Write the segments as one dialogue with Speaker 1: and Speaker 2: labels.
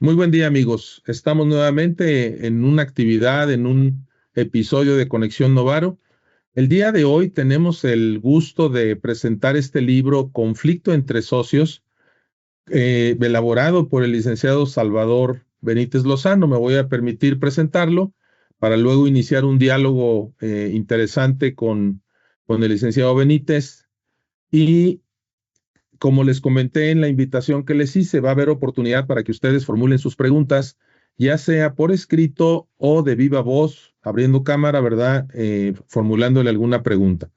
Speaker 1: Muy buen día, amigos. Estamos nuevamente en una actividad, en un episodio de Conexión Novaro. El día de hoy tenemos el gusto de presentar este libro, Conflicto entre Socios, elaborado por el licenciado Salvador Benítez Lozano. Me voy a permitir presentarlo para luego iniciar un diálogo interesante con el licenciado Benítez. Y como les comenté en la invitación que les hice, va a haber oportunidad para que ustedes formulen sus preguntas, ya sea por escrito o de viva voz, abriendo cámara, ¿verdad? Formulándole alguna pregunta.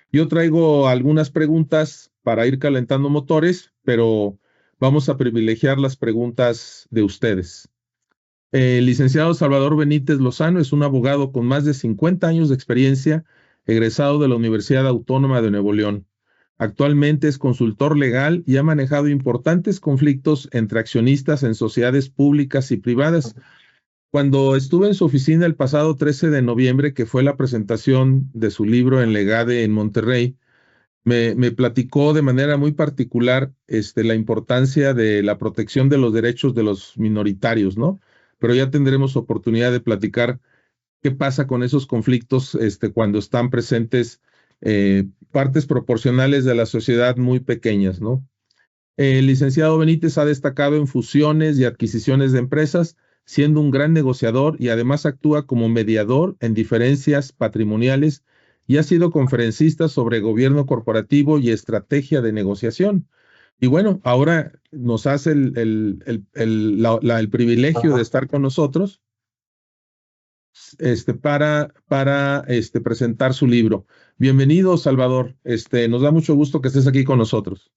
Speaker 1: Yo traigo algunas preguntas para ir calentando motores, pero vamos a privilegiar las preguntas de ustedes. El licenciado Salvador Benítez Lozano es un abogado con más de 50 años de experiencia, egresado de la Universidad Autónoma de Nuevo León. Actualmente es consultor legal y ha manejado importantes conflictos entre accionistas en sociedades públicas y privadas. Cuando estuve en su oficina el pasado 13 de noviembre, que fue la presentación de su libro en Legade en Monterrey, me platicó de manera muy particular la importancia de la protección de los derechos de los minoritarios, ¿no? Pero ya tendremos oportunidad de platicar qué pasa con esos conflictos cuando están presentes partes proporcionales de la sociedad muy pequeñas, ¿no? El licenciado Benítez ha destacado en fusiones y adquisiciones de empresas, siendo un gran negociador y además actúa como mediador en diferencias patrimoniales y ha sido conferencista sobre gobierno corporativo y estrategia de negociación. Y bueno, ahora nos hace el privilegio de estar con nosotros para presentar su libro. Bienvenido, Salvador. Nos da mucho gusto que estés aquí con nosotros.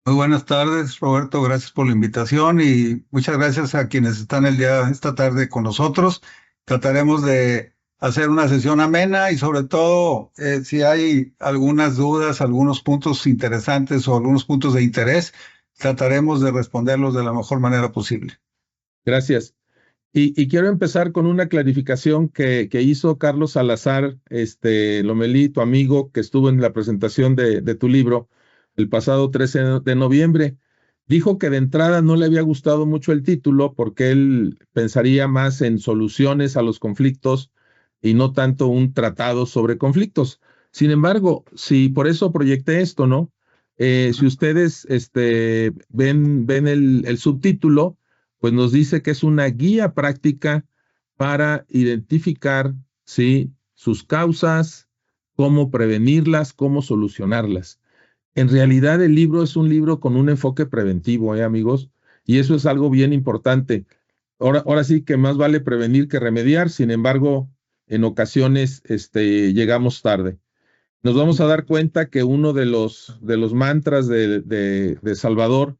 Speaker 2: Muy buenas tardes, Roberto. Gracias por la invitación y muchas gracias a quienes están esta tarde con nosotros. Trataremos de hacer una sesión amena y sobre todo, si hay algunas dudas, algunos puntos interesantes o algunos puntos de interés, trataremos de responderlos de la mejor manera posible.
Speaker 1: Gracias. Y quiero empezar con una clarificación que hizo Carlos Salazar, Lomelí, tu amigo, que estuvo en la presentación de tu libro el pasado 13 de noviembre. Dijo que de entrada no le había gustado mucho el título porque él pensaría más en soluciones a los conflictos y no tanto un tratado sobre conflictos. Sin embargo, si por eso proyecté esto, ¿no? Si ustedes ven el subtítulo, pues nos dice que es una guía práctica para identificar, ¿sí?, sus causas, cómo prevenirlas, cómo solucionarlas. En realidad el libro es un libro con un enfoque preventivo, amigos, y eso es algo bien importante. Ahora sí que más vale prevenir que remediar, sin embargo, en ocasiones llegamos tarde. Nos vamos a dar cuenta que uno de los mantras de Salvador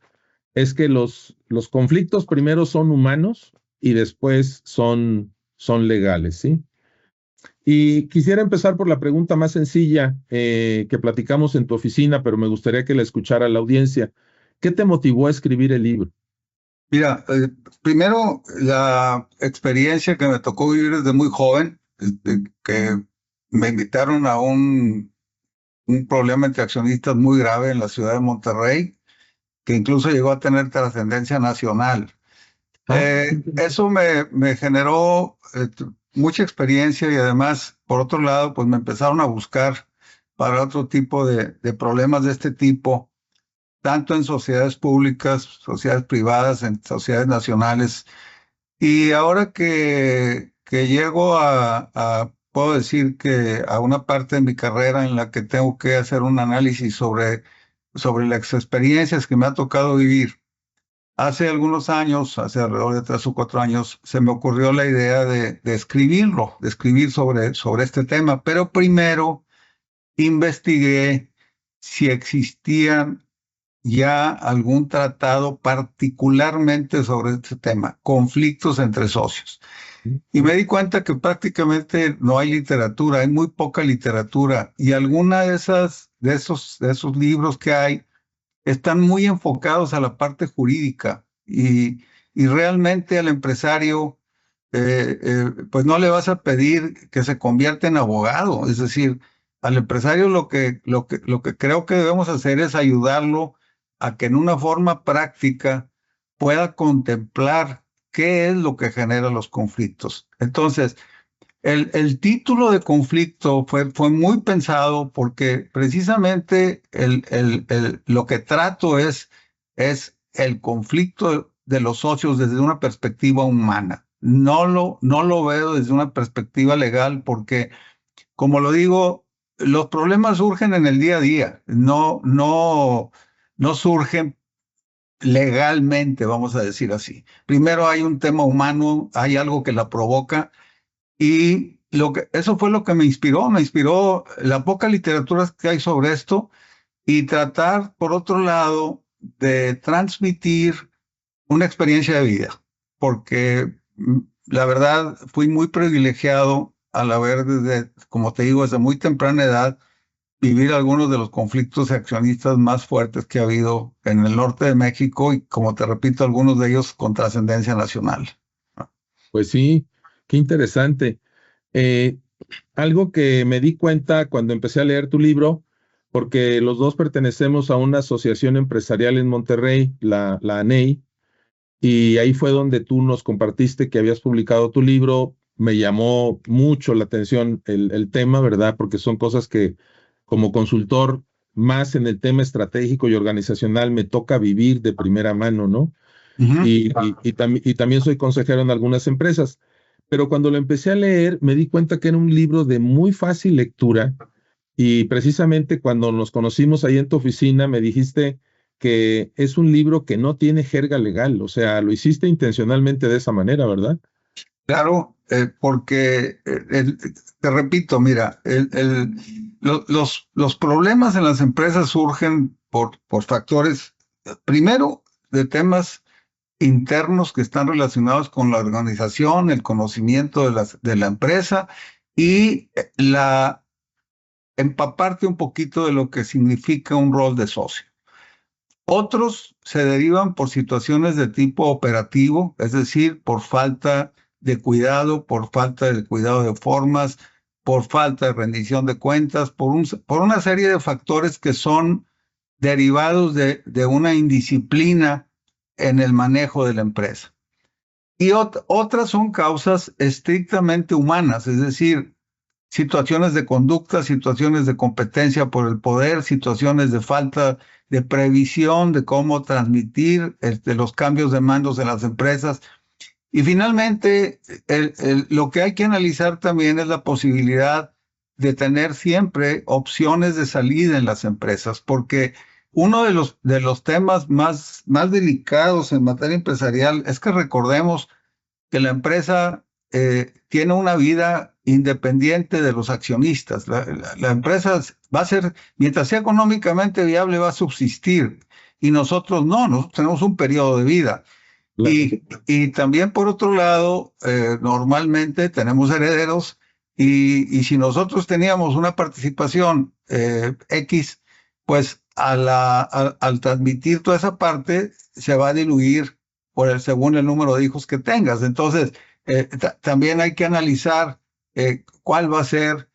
Speaker 1: es que los conflictos primero son humanos y después son legales, ¿sí? Y quisiera empezar por la pregunta más sencilla que platicamos en tu oficina, pero me gustaría que la escuchara la audiencia. ¿Qué te motivó a escribir el libro?
Speaker 2: Mira, primero la experiencia que me tocó vivir desde muy joven, que me invitaron a un problema entre accionistas muy grave en la ciudad de Monterrey, que incluso llegó a tener trascendencia nacional. Eso me generó mucha experiencia y además, por otro lado, pues me empezaron a buscar para otro tipo de problemas de este tipo, tanto en sociedades públicas, sociedades privadas, en sociedades nacionales. Y ahora que llego puedo decir que a una parte de mi carrera en la que tengo que hacer un análisis sobre las experiencias que me ha tocado vivir. Hace algunos años, hace alrededor de 3 o 4 años, se me ocurrió la idea de escribirlo, de escribir sobre este tema, pero primero investigué si existían ya algún tratado particularmente sobre este tema, conflictos entre socios. Y me di cuenta que prácticamente no hay literatura, hay muy poca literatura, y alguna de esos libros que hay están muy enfocados a la parte jurídica y realmente al empresario, pues no le vas a pedir que se convierta en abogado. Es decir, al empresario lo que creo que debemos hacer es ayudarlo a que en una forma práctica pueda contemplar qué es lo que genera los conflictos. Entonces, el título de conflicto fue muy pensado porque precisamente lo que trato es el conflicto de los socios desde una perspectiva humana. No lo veo desde una perspectiva legal porque, como lo digo, los problemas surgen en el día a día, no surgen legalmente, vamos a decir así. Primero hay un tema humano, hay algo que la provoca y eso fue lo que me inspiró la poca literatura que hay sobre esto y tratar, por otro lado, de transmitir una experiencia de vida, porque la verdad fui muy privilegiado al haber desde, como te digo, desde muy temprana edad, vivir algunos de los conflictos accionistas más fuertes que ha habido en el norte de México y, como te repito, algunos de ellos con trascendencia nacional.
Speaker 1: Pues sí, qué interesante. Eh, Algo que me di cuenta cuando empecé a leer tu libro, porque los dos pertenecemos a una asociación empresarial en Monterrey, la ANEI, y ahí fue donde tú nos compartiste que habías publicado tu libro. Me llamó mucho la atención el tema, ¿verdad? Porque son cosas que como consultor más en el tema estratégico y organizacional me toca vivir de primera mano, ¿no?
Speaker 2: Ujú.
Speaker 1: Y también soy consejero en algunas empresas. Pero cuando lo empecé a leer, me di cuenta que era un libro de muy fácil lectura y precisamente cuando nos conocimos ahí en tu oficina, me dijiste que es un libro que no tiene jerga legal, o sea, lo hiciste intencionalmente de esa manera, ¿verdad?
Speaker 2: Claro, porque te repito, mira, los problemas en las empresas surgen por factores, primero, de temas internos que están relacionados con la organización, el conocimiento de la empresa y empaparte un poquito de lo que significa un rol de socio. Otros se derivan por situaciones de tipo operativo, es decir, por falta de cuidado, por falta de cuidado de formas, por falta de rendición de cuentas, por una serie de factores que son derivados de una indisciplina en el manejo de la empresa. Y otras son causas estrictamente humanas, es decir, situaciones de conducta, situaciones de competencia por el poder, situaciones de falta de previsión de cómo transmitir los cambios de mandos en las empresas. Y finalmente, lo que hay que analizar también es la posibilidad de tener siempre opciones de salida en las empresas, porque uno de los temas más delicados en materia empresarial es que recordemos que la empresa tiene una vida independiente de los accionistas. La empresa va a ser, mientras sea económicamente viable, va a subsistir. Y nosotros no, nosotros tenemos un periodo de vida. Y también, por otro lado, normalmente tenemos herederos y si nosotros teníamos una participación X, pues al transmitir toda esa parte, se va a diluir según el número de hijos que tengas. Entonces, también hay que analizar cuál va a ser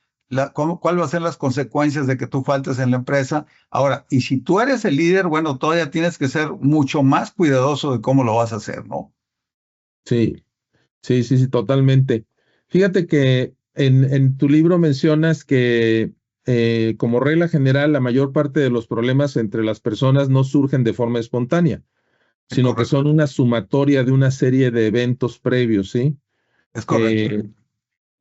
Speaker 2: cuál va a ser las consecuencias de que tú faltes en la empresa. Ahora, y si tú eres el líder, bueno, todavía tienes que ser mucho más cuidadoso de cómo lo vas a hacer, ¿no?
Speaker 1: Sí, sí, totalmente. Fíjate que en tu libro mencionas que como regla general la mayor parte de los problemas entre las personas no surgen de forma espontánea,
Speaker 2: Es
Speaker 1: sino que
Speaker 2: correcto.
Speaker 1: son una sumatoria de una serie de eventos previos, ¿sí?
Speaker 2: Es correcto.
Speaker 1: Eh,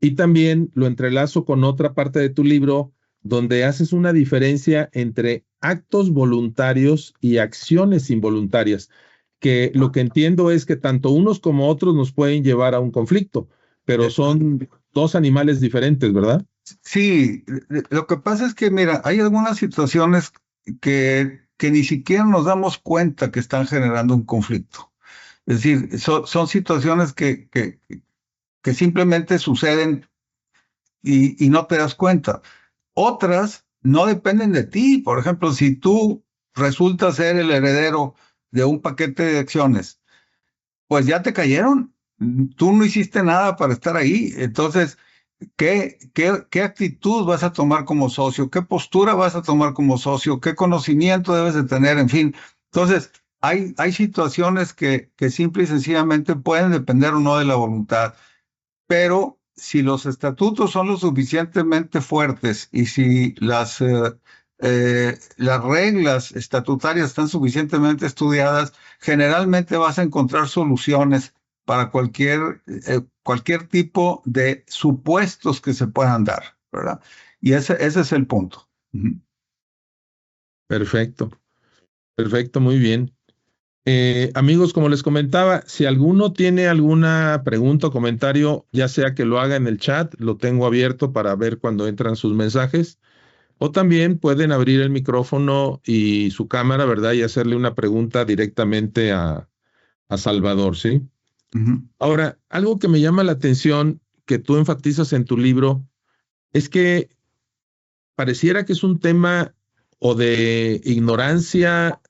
Speaker 1: y también lo entrelazo con otra parte de tu libro donde haces una diferencia entre actos voluntarios y acciones involuntarias, que lo que entiendo es que tanto unos como otros nos pueden llevar a un conflicto, pero
Speaker 2: Eh,
Speaker 1: son dos animales diferentes, ¿verdad?
Speaker 2: Sí, lo que pasa es que, mira, hay algunas situaciones que ni siquiera nos damos cuenta que están generando un conflicto. Es decir, son situaciones que simplemente suceden y no te das cuenta. Otras no dependen de ti. Por ejemplo, si tú resultas ser el heredero de un paquete de acciones, pues ya te cayeron. Tú no hiciste nada para estar ahí. Entonces, ¿qué actitud vas a tomar como socio? ¿Qué postura vas a tomar como socio? ¿Qué conocimiento debes de tener? En fin. Entonces, hay situaciones que simple y sencillamente pueden depender o no de la voluntad, pero si los estatutos son lo suficientemente fuertes y si las reglas estatutarias están suficientemente estudiadas, generalmente vas a encontrar soluciones para cualquier tipo de supuestos que se puedan dar, ¿verdad? Y ese es el punto. Ujú.
Speaker 1: Perfecto, perfecto, muy bien. Amigos, como les comentaba, si alguno tiene alguna pregunta o comentario, ya sea que lo haga en el chat, lo tengo abierto para ver cuando entran sus mensajes, o también pueden abrir el micrófono y su cámara, ¿verdad? Y hacerle una pregunta directamente a Salvador, ¿sí?
Speaker 2: Ujú.
Speaker 1: Ahora, algo que me llama la atención que tú enfatizas en tu libro es que pareciera que es un tema o de ignorancia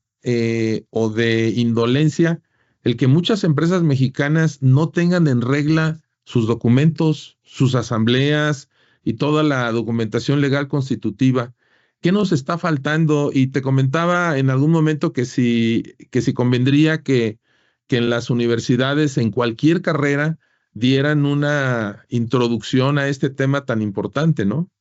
Speaker 1: o de indolencia el que muchas empresas mexicanas no tengan en regla sus documentos, sus asambleas y toda la documentación legal constitutiva. ¿Qué nos está faltando? Y te comentaba en algún momento que si convendría que en las universidades, en cualquier carrera, dieran una introducción a este tema tan importante, ¿no?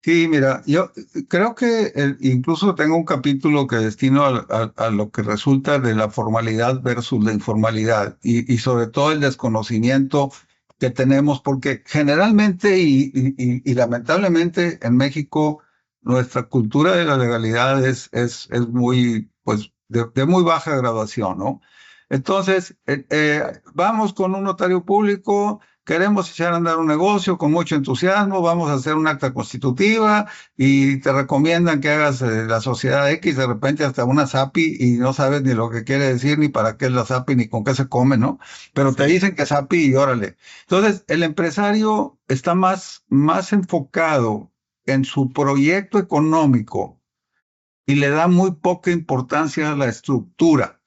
Speaker 2: Sí, mira, yo creo que incluso tengo un capítulo que destino a lo que resulta de la formalidad versus la informalidad y sobre todo el desconocimiento que tenemos, porque generalmente y lamentablemente en México nuestra cultura de la legalidad es muy, pues, de muy baja graduación, ¿no? Entonces, vamos con un notario público. Queremos echar a andar un negocio con mucho entusiasmo, vamos a hacer un acta constitutiva y te recomiendan que hagas la sociedad X, de repente hasta una SAPI y no sabes ni lo que quiere decir, ni para qué es la SAPI, ni con qué se come, ¿no? Pero te
Speaker 1: Sí.
Speaker 2: dicen que SAPI y órale. Entonces, el empresario está más enfocado en su proyecto económico y le da muy poca importancia a la estructura.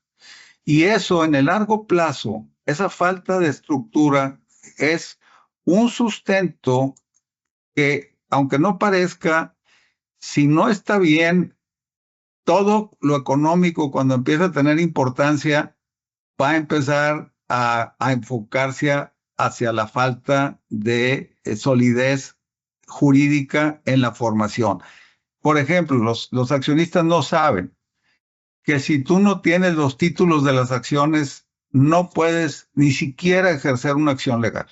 Speaker 2: Y eso en el largo plazo, esa falta de estructura es un sustento que, aunque no parezca, si no está bien, todo lo económico cuando empieza a tener importancia va a empezar a enfocarse hacia la falta de solidez jurídica en la formación. Por ejemplo, los accionistas no saben que si tú no tienes los títulos de las acciones, no puedes ni siquiera ejercer una acción legal.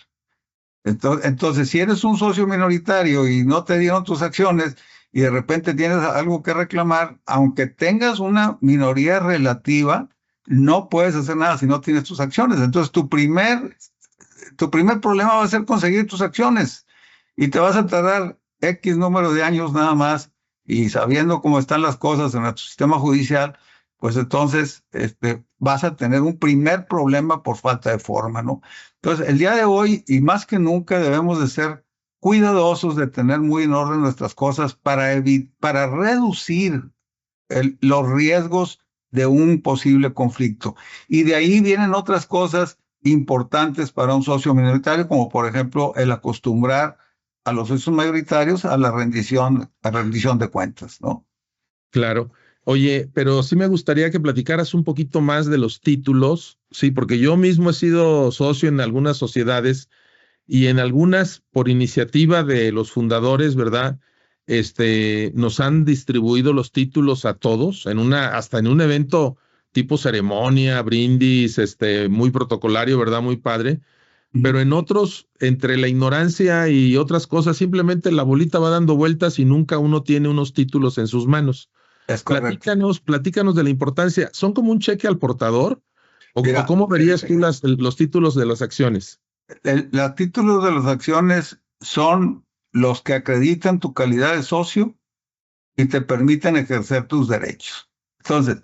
Speaker 2: Entonces, si eres un socio minoritario y no te dieron tus acciones y de repente tienes algo que reclamar, aunque tengas una minoría relativa, no puedes hacer nada si no tienes tus acciones. Entonces, tu primer problema va a ser conseguir tus acciones y te vas a tardar X número de años nada más y sabiendo cómo están las cosas en nuestro sistema judicial, pues entonces vas a tener un primer problema por falta de forma, ¿no? Entonces, el día de hoy y más que nunca debemos de ser cuidadosos de tener muy en orden nuestras cosas para reducir los riesgos de un posible conflicto. Y de ahí vienen otras cosas importantes para un socio minoritario, como por ejemplo el acostumbrar a los socios mayoritarios a rendición de cuentas, ¿no?
Speaker 1: Claro. Oye, pero sí me gustaría que platicaras un poquito más de los títulos, sí, porque yo mismo he sido socio en algunas sociedades y en algunas por iniciativa de los fundadores, ¿verdad? Nos han distribuido los títulos a todos hasta en un evento tipo ceremonia, brindis, muy protocolario, ¿verdad? Muy padre. Pero en otros, entre la ignorancia y otras cosas, simplemente la bolita va dando vueltas y nunca uno tiene unos títulos en sus manos.
Speaker 2: Es correcto.
Speaker 1: Platícanos de la importancia. ¿Son como un cheque al portador? ¿O
Speaker 2: Mira,
Speaker 1: cómo verías tú los títulos de las acciones?
Speaker 2: los títulos de las acciones son los que acreditan tu calidad de socio y te permiten ejercer tus derechos. Entonces,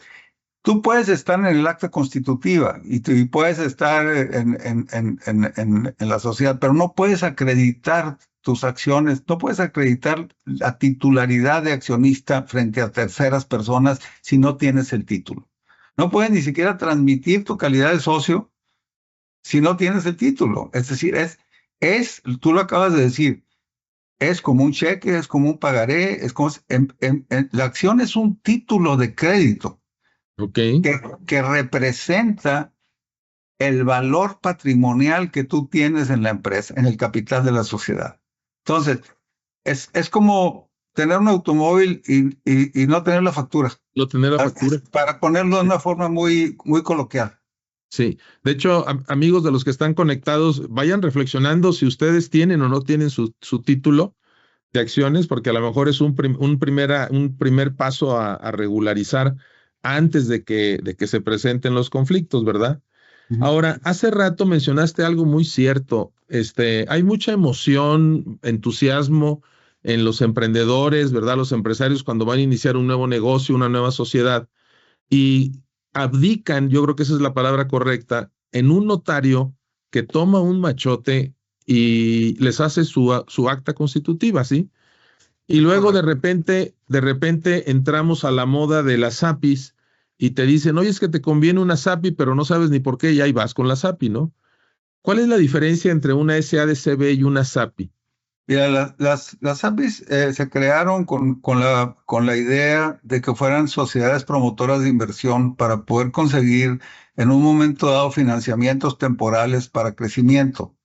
Speaker 2: tú puedes estar en el acta constitutiva y puedes estar en la sociedad, pero no puedes acreditar tus acciones, no puedes acreditar la titularidad de accionista frente a terceras personas si no tienes el título. No puedes ni siquiera transmitir tu calidad de socio si no tienes el título. Es decir, tú lo acabas de decir, es como un cheque, es como un pagaré, la acción es un título de crédito.
Speaker 1: Ok,
Speaker 2: que representa el valor patrimonial que tú tienes en la empresa, en el capital de la sociedad. Entonces, es como tener un automóvil y no tener la factura,
Speaker 1: lo tener la factura.
Speaker 2: para ponerlo de una forma muy, muy coloquial.
Speaker 1: Sí, de hecho, amigos de los que están conectados, vayan reflexionando si ustedes tienen o no tienen su título de acciones, porque a lo mejor es un primer paso a regularizar antes de que se presenten los conflictos, ¿verdad?
Speaker 2: Ujú.
Speaker 1: Ahora, hace rato mencionaste algo muy cierto. Hay mucha emoción, entusiasmo en los emprendedores, ¿verdad? Los empresarios cuando van a iniciar un nuevo negocio, una nueva sociedad, y abdican, yo creo que esa es la palabra correcta, en un notario que toma un machote y les hace su acta constitutiva, ¿sí? Y luego
Speaker 2: Correcto.
Speaker 1: de repente entramos a la moda de las APIs y te dicen, oye, es que te conviene una SAPI, pero no sabes ni por qué, y ahí vas con la SAPI, ¿no? ¿Cuál es la diferencia entre una SADCB y una SAPI?
Speaker 2: Mira, las APIs se crearon con la idea de que fueran sociedades promotoras de inversión para poder conseguir en un momento dado financiamientos temporales para crecimiento.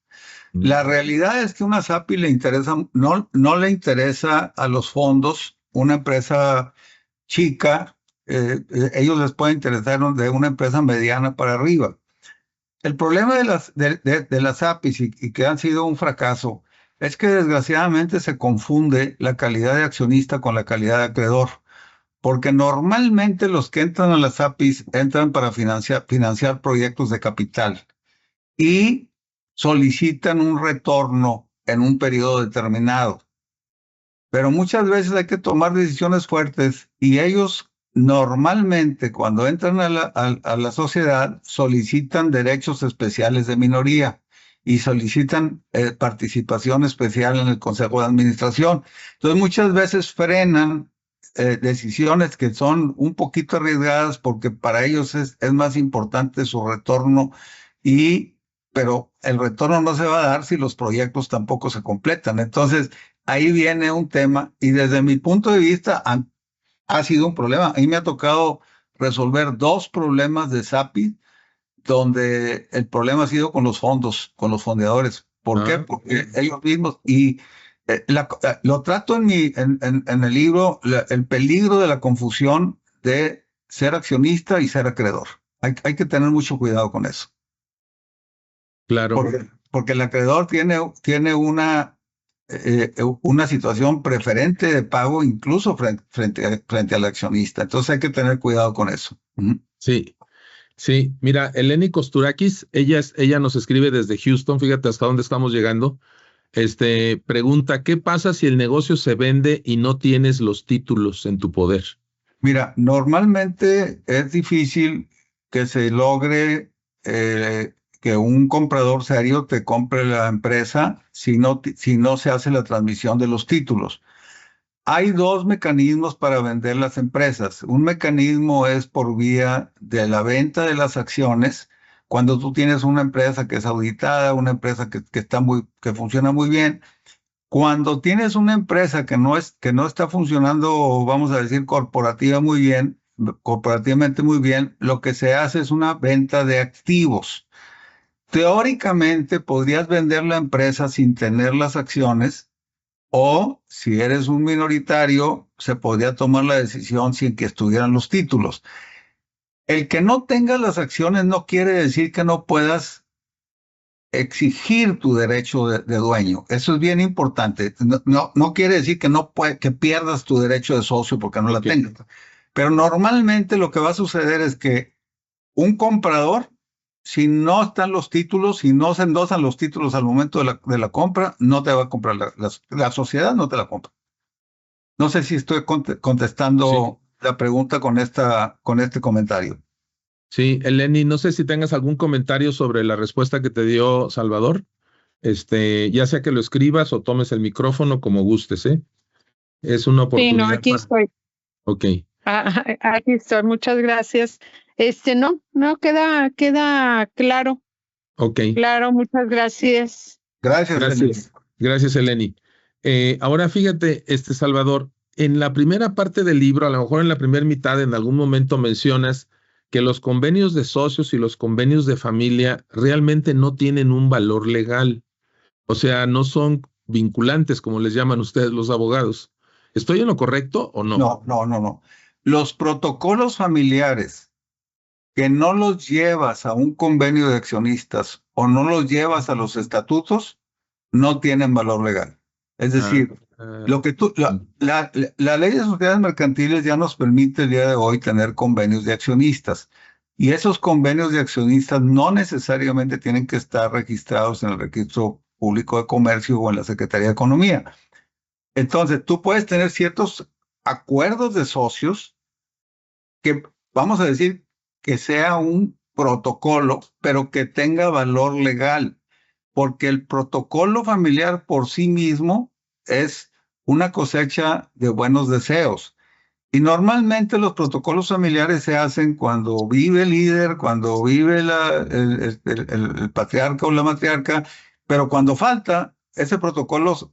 Speaker 2: La realidad es que una SAPI le interesa, no le interesa a los fondos, una empresa chica, ellos les puede interesar de una empresa mediana para arriba. El problema de las APIs y que han sido un fracaso es que desgraciadamente se confunde la calidad de accionista con la calidad de acreedor, porque normalmente los que entran a las APIs entran para financiar proyectos de capital y solicitan un retorno en un periodo determinado. Pero muchas veces hay que tomar decisiones fuertes y ellos normalmente cuando entran a la sociedad solicitan derechos especiales de minoría y solicitan participación especial en el Consejo de Administración. Entonces muchas veces frenan decisiones que son un poquito arriesgadas porque para ellos es más importante su retorno pero el retorno no se va a dar si los proyectos tampoco se completan. Entonces, ahí viene un tema y desde mi punto de vista ha sido un problema. A mí me ha tocado resolver 2 problemas de SAPI donde el problema ha sido con los fondos, con los fondeadores. ¿Por qué? Porque ellos mismos, y lo trato en el libro, el peligro de la confusión de ser accionista y ser acreedor. Hay que tener mucho cuidado con eso.
Speaker 1: Claro.
Speaker 2: Porque el acreedor tiene una situación preferente de pago incluso frente al accionista. Entonces hay que tener cuidado con eso.
Speaker 1: Sí, sí. Mira, Eleni Kosturakis, ella nos escribe desde Houston, fíjate hasta dónde estamos llegando. Pregunta, ¿qué pasa si el negocio se vende y no tienes los títulos en tu poder?
Speaker 2: Mira, normalmente es difícil que se logre que un comprador serio te compre la empresa si no se hace la transmisión de los títulos. Hay 2 mecanismos para vender las empresas. Un mecanismo es por vía de la venta de las acciones. Cuando tú tienes una empresa que es auditada, una empresa que funciona muy bien. Cuando tienes una empresa que no está funcionando, vamos a decir, corporativamente muy bien, lo que se hace es una venta de activos. Teóricamente podrías vender la empresa sin tener las acciones, o si eres un minoritario, se podría tomar la decisión sin que estuvieran los títulos. El que no tenga las acciones no quiere decir que no puedas exigir tu derecho de dueño. Eso es bien importante. No quiere decir que pierdas tu derecho de socio porque no la tengas. Pero normalmente lo que va a suceder es que un comprador, si no están los títulos, si no se endosan los títulos al momento de la compra, no te va a comprar la sociedad, no te la compra. No sé si estoy contestando la pregunta con este comentario.
Speaker 1: Sí, Eleni, no sé si tengas algún comentario sobre la respuesta que te dio Salvador. Ya sea que lo escribas o tomes el micrófono como gustes, ¿eh? Es una
Speaker 3: Sí, no,
Speaker 1: oportunidad
Speaker 3: aquí
Speaker 1: para...
Speaker 3: estoy.
Speaker 1: Ok.
Speaker 3: Aquí estoy, muchas gracias. No, queda claro.
Speaker 1: Ok.
Speaker 3: Claro, muchas gracias.
Speaker 2: Gracias.
Speaker 1: Gracias, Eleni. Ahora fíjate, Salvador, en la primera parte del libro, a lo mejor en la primera mitad, en algún momento mencionas que los convenios de socios y los convenios de familia realmente no tienen un valor legal. O sea, no son vinculantes, como les llaman ustedes los abogados. ¿Estoy en lo correcto o no?
Speaker 2: No. Los protocolos familiares que no los llevas a un convenio de accionistas o no los llevas a los estatutos, no tienen valor legal. Es decir, lo que la ley de sociedades mercantiles ya nos permite el día de hoy tener convenios de accionistas. Y esos convenios de accionistas no necesariamente tienen que estar registrados en el Registro Público de Comercio o en la Secretaría de Economía. Entonces, tú puedes tener ciertos acuerdos de socios que, vamos a decir, que sea un protocolo, pero que tenga valor legal, porque el protocolo familiar por sí mismo es una cosecha de buenos deseos. Y normalmente los protocolos familiares se hacen cuando vive el líder, cuando vive el patriarca o la matriarca, pero cuando falta, ese protocolo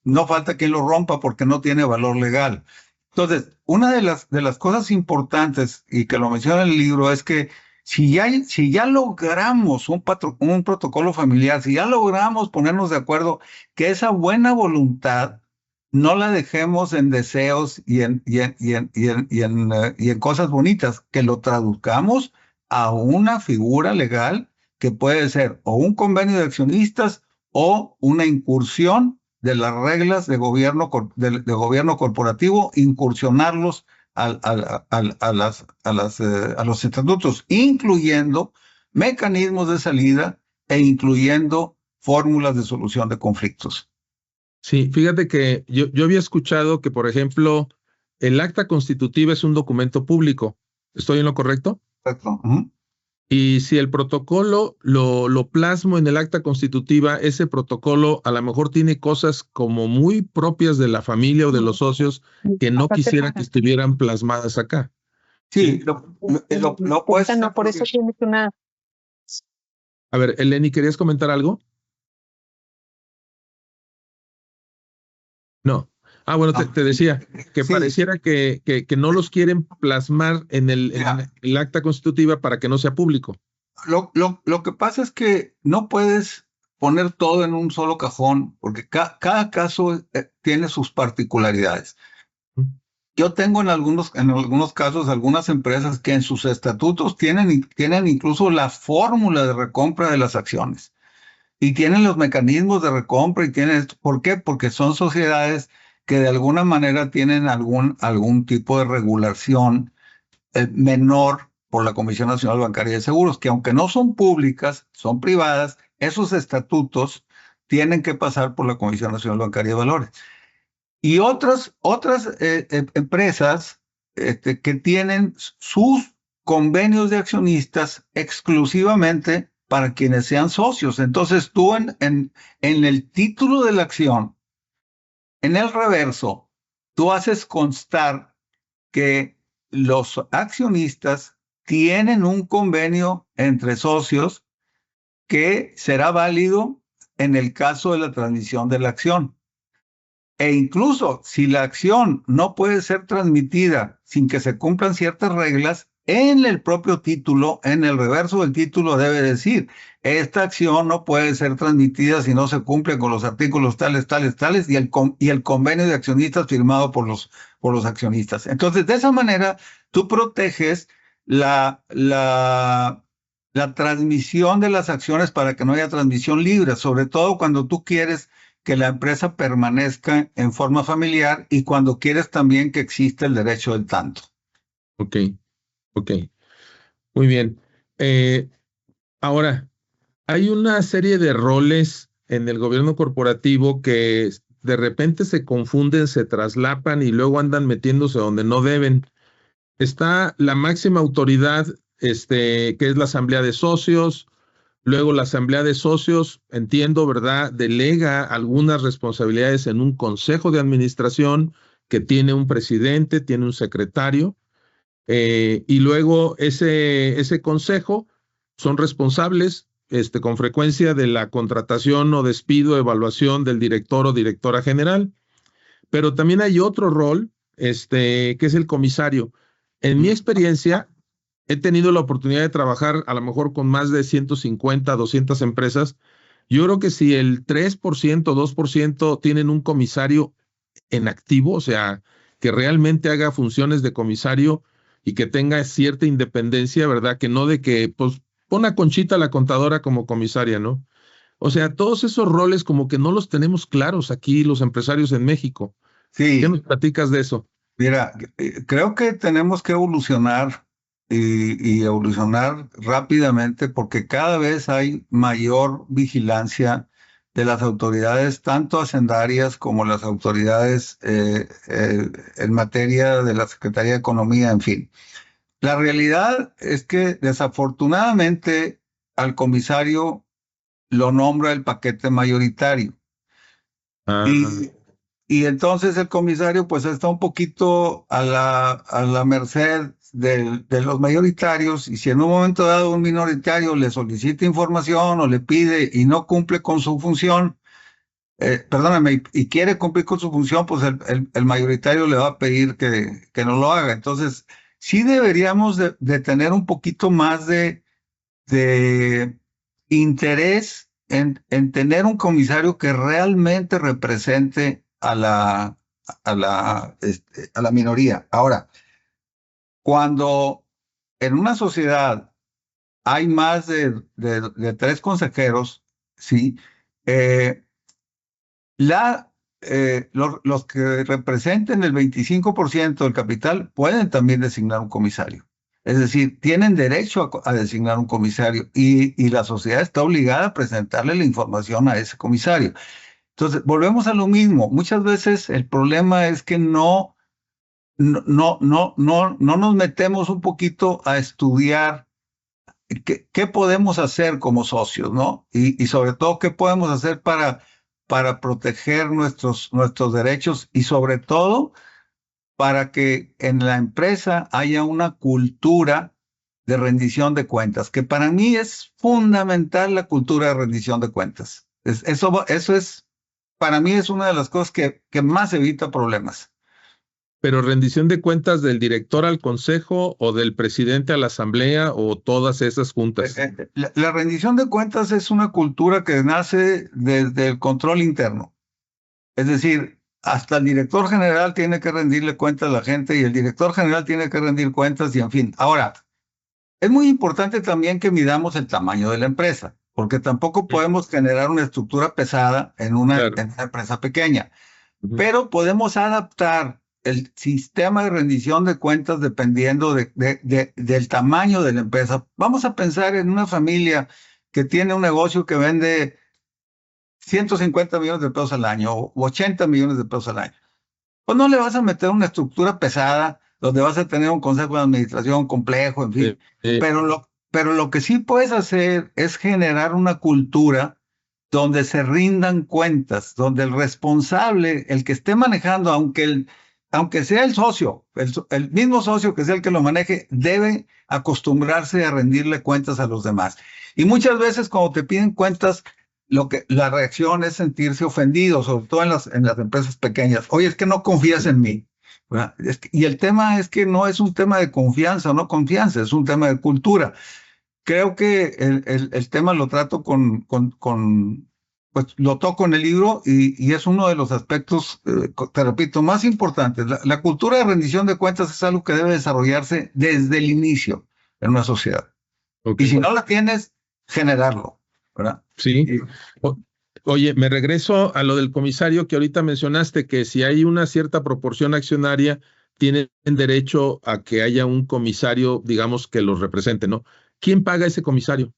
Speaker 2: no falta quien lo rompa porque no tiene valor legal. Entonces, una de las cosas importantes, y que lo menciona en el libro, es que si ya logramos un protocolo familiar, si ya logramos ponernos de acuerdo, que esa buena voluntad no la dejemos en deseos y en cosas bonitas, que lo traduzcamos a una figura legal que puede ser o un convenio de accionistas o una incursión de las reglas de gobierno corporativo, incursionarlos a los estatutos, incluyendo mecanismos de salida e incluyendo fórmulas de solución de conflictos.
Speaker 1: Sí, fíjate que yo había escuchado que, por ejemplo, el acta constitutiva es un documento público. ¿Estoy en lo correcto?
Speaker 2: Correcto.
Speaker 1: Y si el protocolo lo plasmo en el acta constitutiva, ese protocolo a lo mejor tiene cosas como muy propias de la familia o de los socios que no quisiera que estuvieran plasmadas acá.
Speaker 2: Sí, lo puedes.
Speaker 3: No, por eso tienes una.
Speaker 1: A ver, Eleni, ¿querías comentar algo? No. Ah, bueno, te decía que
Speaker 2: Sí.
Speaker 1: pareciera que no los quieren plasmar en el acta constitutiva para que no sea público.
Speaker 2: Lo que pasa es que no puedes poner todo en un solo cajón, porque cada caso tiene sus particularidades. Yo tengo en algunos casos algunas empresas que en sus estatutos tienen incluso la fórmula de recompra de las acciones y tienen los mecanismos de recompra y tienen esto. ¿Por qué? Porque son sociedades que de alguna manera tienen algún tipo de regulación menor por la Comisión Nacional Bancaria de Seguros, que aunque no son públicas, son privadas, esos estatutos tienen que pasar por la Comisión Nacional Bancaria de Valores. Y otras empresas que tienen sus convenios de accionistas exclusivamente para quienes sean socios. Entonces tú en el título de la acción, en el reverso, tú haces constar que los accionistas tienen un convenio entre socios que será válido en el caso de la transmisión de la acción. E incluso si la acción no puede ser transmitida sin que se cumplan ciertas reglas, en el propio título, en el reverso del título debe decir, esta acción no puede ser transmitida si no se cumple con los artículos tales, y el convenio de accionistas firmado por los accionistas. Entonces, de esa manera, tú proteges la transmisión de las acciones para que no haya transmisión libre, sobre todo cuando tú quieres que la empresa permanezca en forma familiar y cuando quieres también que exista el derecho del tanto.
Speaker 1: Ok. Muy bien. Ahora, hay una serie de roles en el gobierno corporativo que de repente se confunden, se traslapan y luego andan metiéndose donde no deben. Está la máxima autoridad, que es la asamblea de socios. Luego la asamblea de socios, entiendo, ¿verdad?, delega algunas responsabilidades en un consejo de administración que tiene un presidente, tiene un secretario, y luego ese consejo son responsables con frecuencia de la contratación o despido, evaluación del director o directora general. Pero también hay otro rol, que es el comisario. En mi experiencia, he tenido la oportunidad de trabajar a lo mejor con más de 150, 200 empresas. Yo creo que si el 3%, 2% tienen un comisario en activo, o sea, que realmente haga funciones de comisario y que tenga cierta independencia, ¿verdad? Que no de que, pues, pon a Conchita la contadora como comisaria, ¿no? O sea, todos esos roles como que no los tenemos claros aquí los empresarios en México. ¿Qué
Speaker 2: Sí,
Speaker 1: nos platicas de eso?
Speaker 2: mira, creo que tenemos que evolucionar y evolucionar rápidamente porque cada vez hay mayor vigilancia de las autoridades, tanto hacendarias como las autoridades en materia de la Secretaría de Economía, en fin. La realidad es que desafortunadamente al comisario lo nombra el paquete mayoritario.
Speaker 1: Ah,
Speaker 2: Y, y entonces el comisario pues está un poquito a la merced de los mayoritarios y si en un momento dado un minoritario le solicita información o le pide y no cumple con su función, perdóname, y quiere cumplir con su función, pues el mayoritario le va a pedir que no lo haga. Entonces, sí deberíamos de tener un poquito más de interés en tener un comisario que realmente represente a la minoría. Ahora, cuando en una sociedad hay más de tres consejeros, ¿sí? Eh, los que representen el 25% del capital pueden también designar un comisario. Es decir, tienen derecho a designar un comisario y la sociedad está obligada a presentarle la información a ese comisario. Entonces, volvemos a lo mismo. Muchas veces el problema es que no nos metemos un poquito a estudiar qué podemos hacer como socios, ¿no? Y sobre todo, qué podemos hacer para proteger nuestros derechos y sobre todo para que en la empresa haya una cultura de rendición de cuentas, que para mí es fundamental la cultura de rendición de cuentas. Eso es, para mí es una de las cosas que más evita problemas.
Speaker 1: pero rendición de cuentas del director al consejo o del presidente a la asamblea o todas esas juntas.
Speaker 2: La rendición de cuentas es una cultura que nace desde el control interno. Es decir, hasta el director general tiene que rendirle cuentas a la gente y el director general tiene que rendir cuentas y en fin. Ahora, es muy importante también que midamos el tamaño de la empresa, porque tampoco podemos generar una estructura pesada
Speaker 1: Claro.
Speaker 2: en una empresa pequeña,
Speaker 1: Ujú.
Speaker 2: pero podemos adaptar el sistema de rendición de cuentas dependiendo del tamaño de la empresa. Vamos a pensar en una familia que tiene un negocio que vende 150 millones de pesos al año o 80 millones de pesos al año. Pues no le vas a meter una estructura pesada donde vas a tener un consejo de administración complejo, en fin.
Speaker 1: Eh,
Speaker 2: Pero lo que sí puedes hacer es generar una cultura donde se rindan cuentas, donde el responsable, el que esté manejando, aunque sea el socio, el mismo socio que sea el que lo maneje, debe acostumbrarse a rendirle cuentas a los demás. Y muchas veces cuando te piden cuentas, la reacción es sentirse ofendido, sobre todo en las empresas pequeñas. Oye, es que no confías en mí. Y el tema es que no es un tema de confianza o no confianza, es un tema de cultura. Creo que el tema lo trato pues lo toco en el libro y es uno de los aspectos, te repito, más importantes. La cultura de rendición de cuentas es algo que debe desarrollarse desde el inicio en una sociedad.
Speaker 1: ok.
Speaker 2: Y si no la tienes, generarlo, ¿verdad?
Speaker 1: Sí.
Speaker 2: Y-
Speaker 1: O- Oye, me regreso a lo del comisario que ahorita mencionaste, que si hay una cierta proporción accionaria, tienen derecho a que haya un comisario, digamos, que los represente, ¿no? ¿Quién paga ese comisario?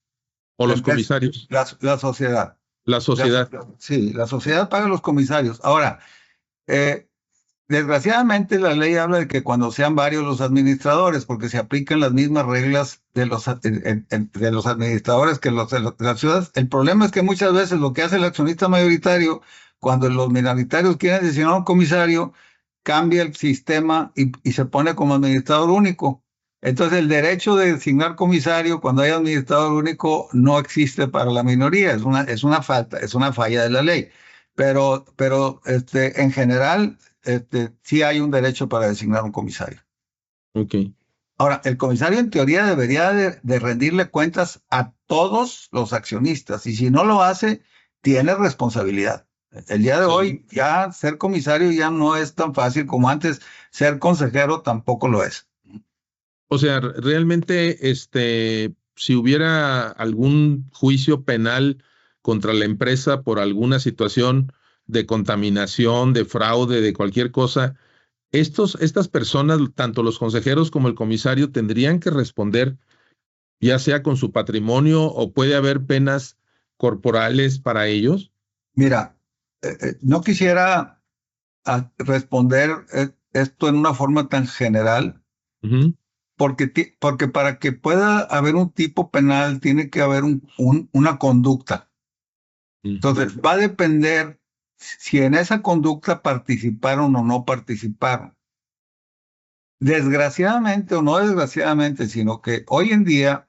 Speaker 1: ¿O
Speaker 2: la
Speaker 1: los
Speaker 2: empresa,
Speaker 1: comisarios?
Speaker 2: la sociedad.
Speaker 1: La sociedad.
Speaker 2: Sí, la sociedad paga los comisarios. Ahora, eh, desgraciadamente la ley habla de que cuando sean varios los administradores, porque se aplican las mismas reglas de los administradores que de las ciudades. El problema es que muchas veces lo que hace el accionista mayoritario, cuando los minoritarios quieren designar un comisario, cambia el sistema y se pone como administrador único. Entonces el derecho de designar comisario cuando hay administrador único no existe para la minoría, es una falta, es una falla de la ley. Pero en general, sí hay un derecho para designar un comisario.
Speaker 1: Ok.
Speaker 2: Ahora, el comisario en teoría debería de rendirle cuentas a todos los accionistas y si no lo hace, tiene responsabilidad. El día de
Speaker 1: Sí.
Speaker 2: hoy ya ser comisario ya no es tan fácil como antes, ser consejero tampoco lo es.
Speaker 1: O sea, realmente, si hubiera algún juicio penal contra la empresa por alguna situación de contaminación, de fraude, de cualquier cosa, estas personas, tanto los consejeros como el comisario, tendrían que responder, ya sea con su patrimonio o puede haber penas corporales para ellos.
Speaker 2: Mira, no quisiera responder esto en una forma tan general,
Speaker 1: Ujú.
Speaker 2: porque para que pueda haber un tipo penal tiene que haber una conducta. Entonces, va a depender si en esa conducta participaron o no participaron. Desgraciadamente o no desgraciadamente, sino que hoy en día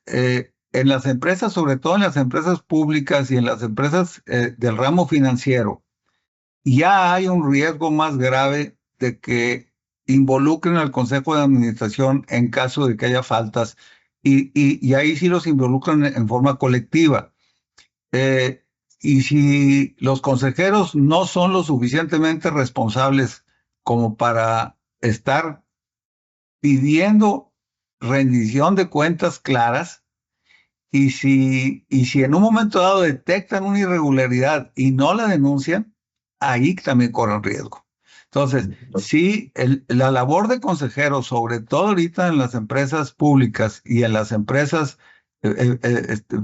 Speaker 2: en las empresas, sobre todo en las empresas públicas y en las empresas del ramo financiero, ya hay un riesgo más grave de que involucren al Consejo de Administración en caso de que haya faltas y ahí sí los involucran en forma colectiva. Eh, y si los consejeros no son lo suficientemente responsables como para estar pidiendo rendición de cuentas claras, y si en un momento dado detectan una irregularidad y no la denuncian, ahí también corren riesgo. Entonces, sí, la labor de consejero, sobre todo ahorita en las empresas públicas y en las empresas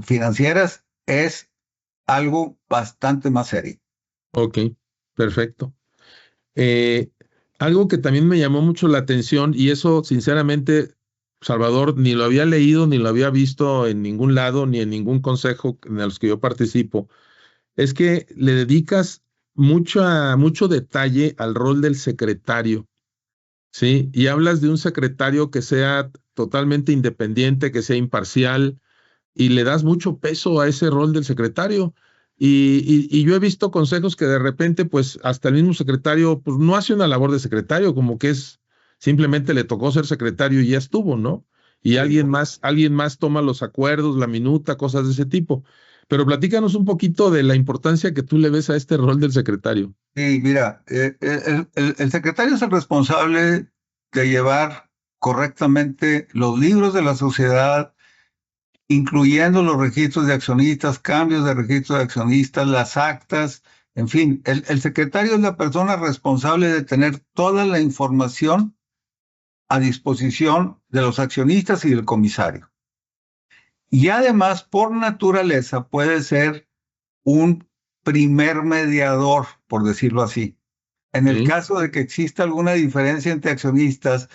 Speaker 2: financieras, es algo bastante más serio.
Speaker 1: Ok, perfecto. Eh, Algo que también me llamó mucho la atención, y eso sinceramente, Salvador, ni lo había leído, ni lo había visto en ningún lado, ni en ningún consejo en los que yo participo, es que le dedicas mucho detalle al rol del secretario, ¿sí? Y hablas de un secretario que sea totalmente independiente, que sea imparcial, y le das mucho peso a ese rol del secretario. Y yo he visto consejos que de repente, pues hasta el mismo secretario, pues no hace una labor de secretario, como que simplemente le tocó ser secretario y ya estuvo, ¿no? Y
Speaker 2: Sí.
Speaker 1: alguien más toma los acuerdos, la minuta, cosas de ese tipo. Pero platícanos un poquito de la importancia que tú le ves a este rol del secretario.
Speaker 2: Sí, mira, el secretario es el responsable de llevar correctamente los libros de la sociedad, incluyendo los registros de accionistas, cambios de registros de accionistas, las actas, en fin, el secretario es la persona responsable de tener toda la información a disposición de los accionistas y del comisario. Y además, por naturaleza, puede ser un primer mediador, por decirlo así. En el
Speaker 1: ¿Sí?
Speaker 2: caso de que exista alguna diferencia entre accionistas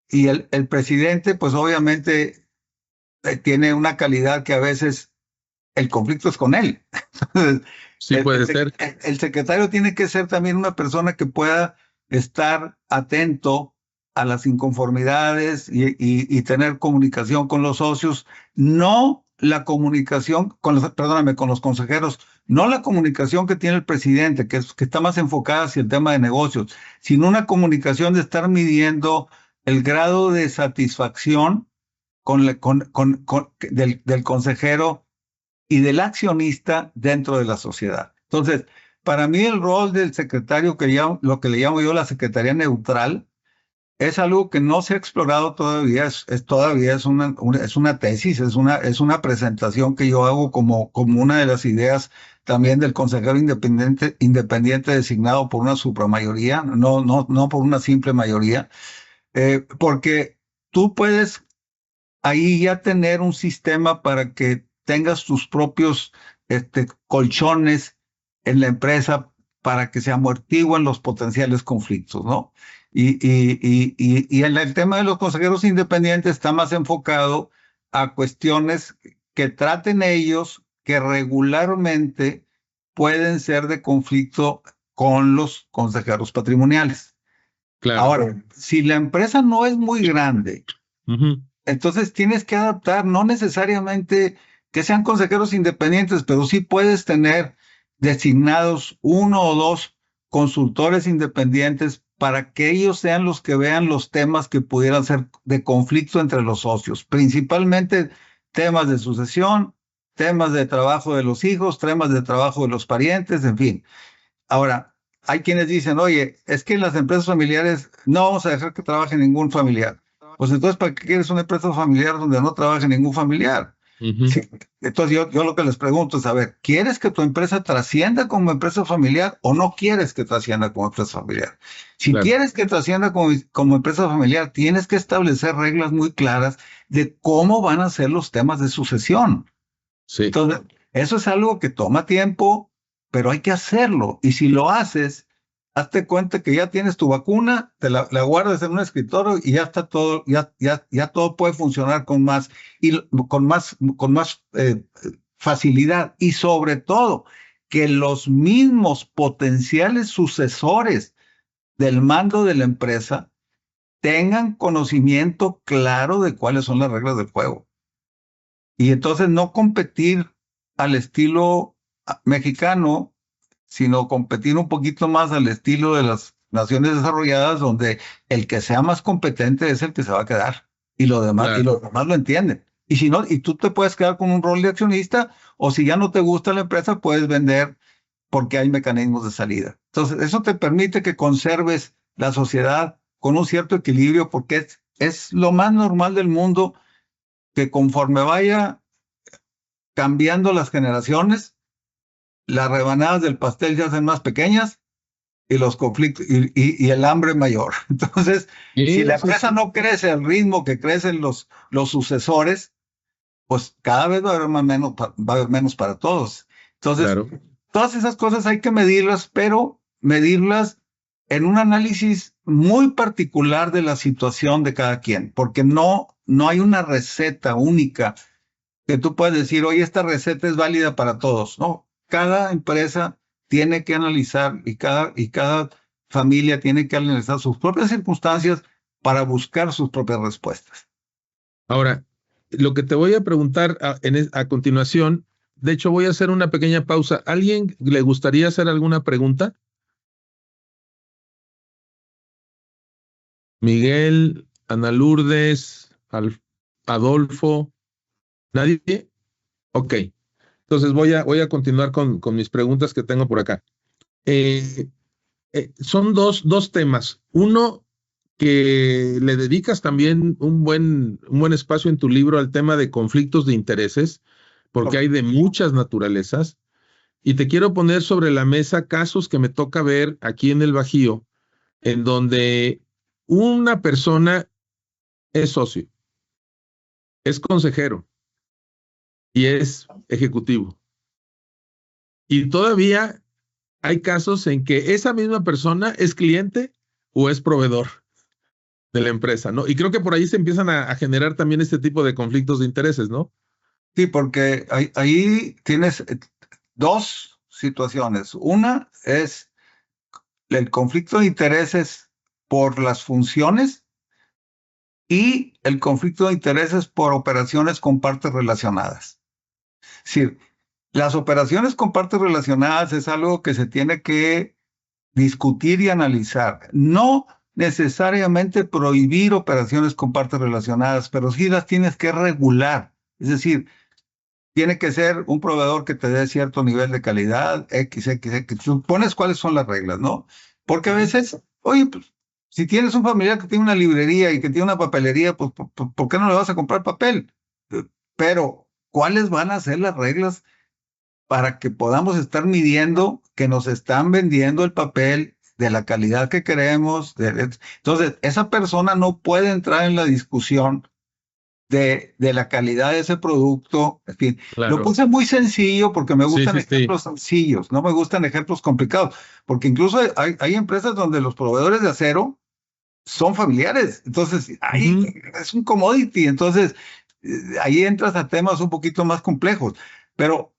Speaker 2: y el presidente, pues obviamente tiene una calidad que a veces el conflicto es con él.
Speaker 1: Sí puede ser.
Speaker 2: El secretario tiene que ser también una persona que pueda estar atento a las inconformidades y tener comunicación con los socios, no la comunicación con con los consejeros, no la comunicación que tiene el presidente, que está más enfocada hacia el tema de negocios, sino una comunicación de estar midiendo el grado de satisfacción del consejero y del accionista dentro de la sociedad. Entonces, para mí el rol del secretario, lo que le llamo yo la secretaría neutral, es algo que no se ha explorado todavía, todavía es una tesis, es una presentación que yo hago como una de las ideas también del consejero independiente designado por una supramayoría, no por una simple mayoría, porque tú puedes ahí ya tener un sistema para que tengas tus propios colchones en la empresa para que se amortiguen los potenciales conflictos, ¿no? Y en el tema de los consejeros independientes está más enfocado a cuestiones que traten ellos que regularmente pueden ser de conflicto con los consejeros patrimoniales.
Speaker 1: Claro.
Speaker 2: Ahora, si la empresa no es muy grande,
Speaker 1: Ujú.
Speaker 2: entonces tienes que adaptar, no necesariamente que sean consejeros independientes, pero sí puedes tener designados uno o dos consultores independientes para que ellos sean los que vean los temas que pudieran ser de conflicto entre los socios, principalmente temas de sucesión, temas de trabajo de los hijos, temas de trabajo de los parientes, en fin. Ahora, hay quienes dicen, oye, es que en las empresas familiares no vamos a dejar que trabaje ningún familiar. Pues entonces, ¿para qué quieres una empresa familiar donde no trabaje ningún familiar?
Speaker 1: Ujú.
Speaker 2: Sí. Entonces yo lo que les pregunto es, a ver, ¿quieres que tu empresa trascienda como empresa familiar o no quieres que trascienda como empresa familiar? Si
Speaker 1: Claro.
Speaker 2: quieres que trascienda como empresa familiar, tienes que establecer reglas muy claras de cómo van a ser los temas de sucesión.
Speaker 1: Sí.
Speaker 2: Entonces, eso es algo que toma tiempo, pero hay que hacerlo. Y si lo haces, hazte cuenta que ya tienes tu vacuna, la guardas en un escritorio y ya está todo, ya todo puede funcionar con más facilidad. Y sobre todo, que los mismos potenciales sucesores del mando de la empresa tengan conocimiento claro de cuáles son las reglas del juego. Y entonces no competir al estilo mexicano, sino competir un poquito más al estilo de las naciones desarrolladas, donde el que sea más competente es el que se va a quedar. Y los demás,
Speaker 1: Claro.
Speaker 2: los demás lo entienden. Y si no, y tú te puedes quedar con un rol de accionista, o si ya no te gusta la empresa, puedes vender porque hay mecanismos de salida. Entonces, eso te permite que conserves la sociedad con un cierto equilibrio, porque es lo más normal del mundo que conforme vaya cambiando las generaciones, las rebanadas del pastel se hacen más pequeñas y los conflictos y el hambre mayor. Entonces, si la empresa no crece al ritmo que crecen los sucesores, pues cada vez va a haber menos para todos. Entonces,
Speaker 1: Claro.
Speaker 2: todas esas cosas hay que medirlas, pero medirlas en un análisis muy particular de la situación de cada quien, porque no hay una receta única que tú puedes decir, oye, esta receta es válida para todos. No, cada empresa tiene que analizar y cada familia tiene que analizar sus propias circunstancias para buscar sus propias respuestas.
Speaker 1: Ahora, lo que te voy a preguntar a continuación, de hecho voy a hacer una pequeña pausa. ¿Alguien le gustaría hacer alguna pregunta? Miguel, Ana Lourdes, Adolfo, ¿nadie? Ok, entonces voy a continuar con mis preguntas que tengo por acá. Son dos temas. Uno, que le dedicas también un buen espacio en tu libro al tema de conflictos de intereses, porque hay de muchas naturalezas, y te quiero poner sobre la mesa casos que me toca ver aquí en el Bajío, en donde una persona es socio, es consejero y es ejecutivo. Y todavía hay casos en que esa misma persona es cliente o es proveedor de la empresa, ¿no? Y creo que por ahí se empiezan a generar también este tipo de conflictos de intereses, ¿no?
Speaker 2: Sí, porque ahí tienes dos situaciones. Una es el conflicto de intereses por las funciones y el conflicto de intereses por operaciones con partes relacionadas. Es decir, las operaciones con partes relacionadas es algo que se tiene que discutir y analizar. No necesariamente prohibir operaciones con partes relacionadas, pero sí las tienes que regular. Es decir, tiene que ser un proveedor que te dé cierto nivel de calidad, supones cuáles son las reglas, ¿no? Porque a veces, oye, pues, si tienes un familiar que tiene una librería y que tiene una papelería, pues, ¿por qué no le vas a comprar papel? Pero, ¿cuáles van a ser las reglas para que podamos estar midiendo que nos están vendiendo el papel de la calidad que queremos? Entonces, esa persona no puede entrar en la discusión de la calidad de ese producto. En fin,
Speaker 1: Claro.
Speaker 2: lo puse muy sencillo porque me gustan
Speaker 1: Sí.
Speaker 2: ejemplos sencillos, no me gustan ejemplos complicados, porque incluso hay empresas donde los proveedores de acero son familiares, entonces ahí es un commodity, entonces ahí entras a temas un poquito más complejos, pero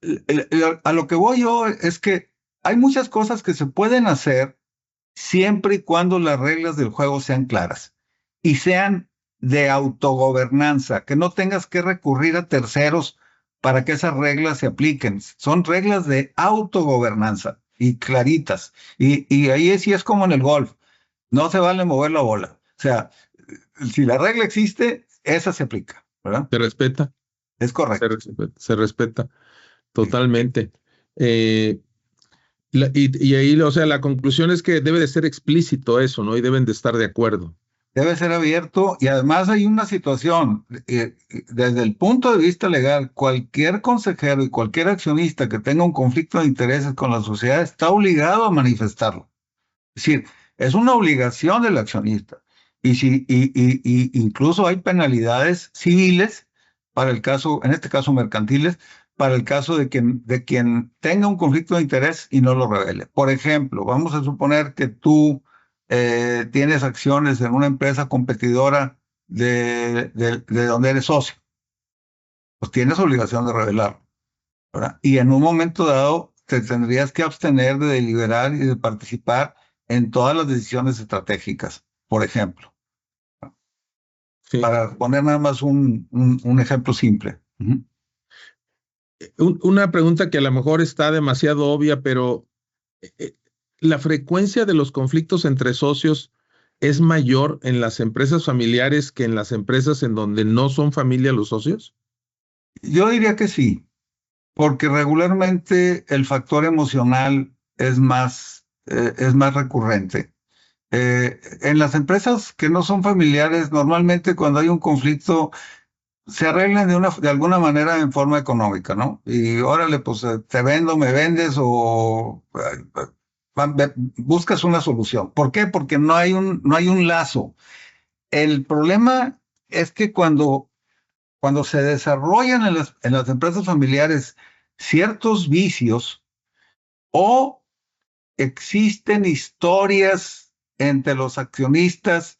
Speaker 2: a lo que voy yo es que hay muchas cosas que se pueden hacer siempre y cuando las reglas del juego sean claras y sean de autogobernanza, que no tengas que recurrir a terceros para que esas reglas se apliquen. Son reglas de autogobernanza y claritas. Y ahí sí es como en el golf. No se vale mover la bola. O sea, si la regla existe, esa se aplica, ¿verdad?
Speaker 1: Se respeta,
Speaker 2: Es correcto.
Speaker 1: se respeta totalmente. Y ahí, o sea, la conclusión es que debe de ser explícito eso, ¿no? Y deben de estar de acuerdo.
Speaker 2: Debe ser abierto y además hay una situación, desde el punto de vista legal, cualquier consejero y cualquier accionista que tenga un conflicto de intereses con la sociedad está obligado a manifestarlo. Es decir, es una obligación del accionista. Y incluso hay penalidades civiles para el caso, en este caso mercantiles, para el caso de quien tenga un conflicto de interés y no lo revele. Por ejemplo, vamos a suponer que tú tienes acciones en una empresa competidora de donde eres socio. Pues tienes obligación de revelarlo, ¿verdad? Y en un momento dado te tendrías que abstener de deliberar y de participar en todas las decisiones estratégicas, por ejemplo.
Speaker 1: Sí.
Speaker 2: Para poner nada más un ejemplo simple.
Speaker 1: Una pregunta que a lo mejor está demasiado obvia, pero ¿la frecuencia de los conflictos entre socios es mayor en las empresas familiares que en las empresas en donde no son familia los socios?
Speaker 2: Yo diría que sí, porque regularmente el factor emocional es más recurrente. En las empresas que no son familiares, normalmente cuando hay un conflicto se arreglan de alguna manera en forma económica, ¿no? Y órale, pues te vendo, me vendes o buscas una solución. ¿Por qué? Porque no hay un lazo. El problema es que cuando se desarrollan en las empresas familiares ciertos vicios o existen historias entre los accionistas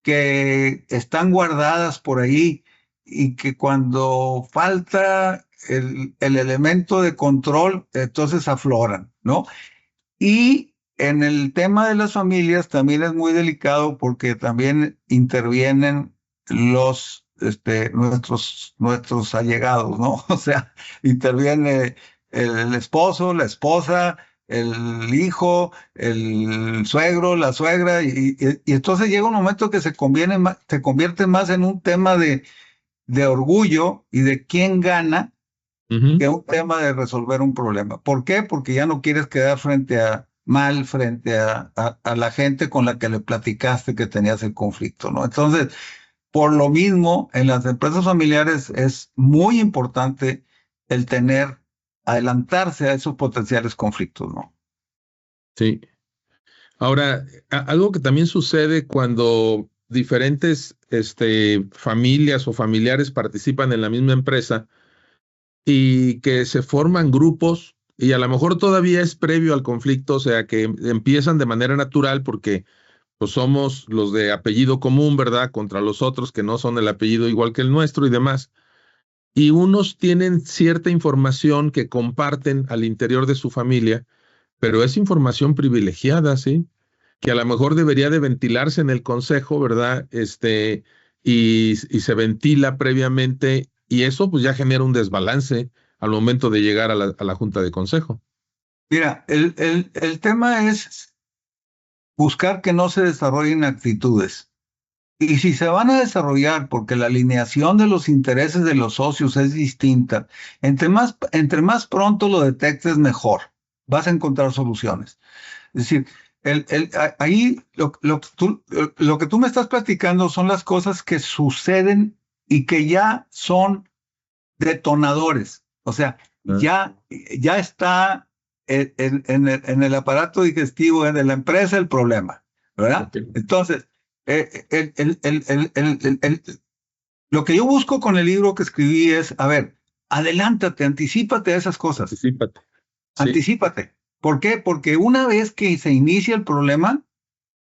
Speaker 2: que están guardadas por ahí y que cuando falta el elemento de control, entonces afloran, ¿no? Y en el tema de las familias también es muy delicado porque también intervienen nuestros allegados, ¿no? O sea, interviene el esposo, la esposa, el hijo, el suegro, la suegra, y entonces llega un momento que se convierte más en un tema de orgullo y de quién gana que un tema de resolver un problema. ¿Por qué? Porque ya no quieres quedar frente a la gente con la que le platicaste que tenías el conflicto, ¿no? Entonces, por lo mismo, en las empresas familiares es muy importante el adelantarse a esos potenciales conflictos, ¿no?
Speaker 1: Sí. Ahora, algo que también sucede cuando diferentes familias o familiares participan en la misma empresa y que se forman grupos y a lo mejor todavía es previo al conflicto, o sea, que empiezan de manera natural porque pues somos los de apellido común, ¿verdad? Contra los otros que no son el apellido igual que el nuestro y demás. Y unos tienen cierta información que comparten al interior de su familia, pero es información privilegiada, ¿sí? Que a lo mejor debería de ventilarse en el consejo, ¿verdad? Y se ventila previamente y eso pues ya genera un desbalance al momento de llegar a la junta de consejo.
Speaker 2: Mira, el tema es buscar que no se desarrollen actitudes. Y si se van a desarrollar, porque la alineación de los intereses de los socios es distinta, entre más pronto lo detectes, mejor. Vas a encontrar soluciones. Es decir, ahí lo que tú me estás platicando son las cosas que suceden y que ya son detonadores. O sea, ya está en el aparato digestivo de la empresa el problema, ¿verdad?
Speaker 1: Okay.
Speaker 2: Entonces, lo que yo busco con el libro que escribí es, a ver, adelántate, anticípate a esas cosas.
Speaker 1: Anticípate. Sí.
Speaker 2: Anticípate. ¿Por qué? Porque una vez que se inicia el problema,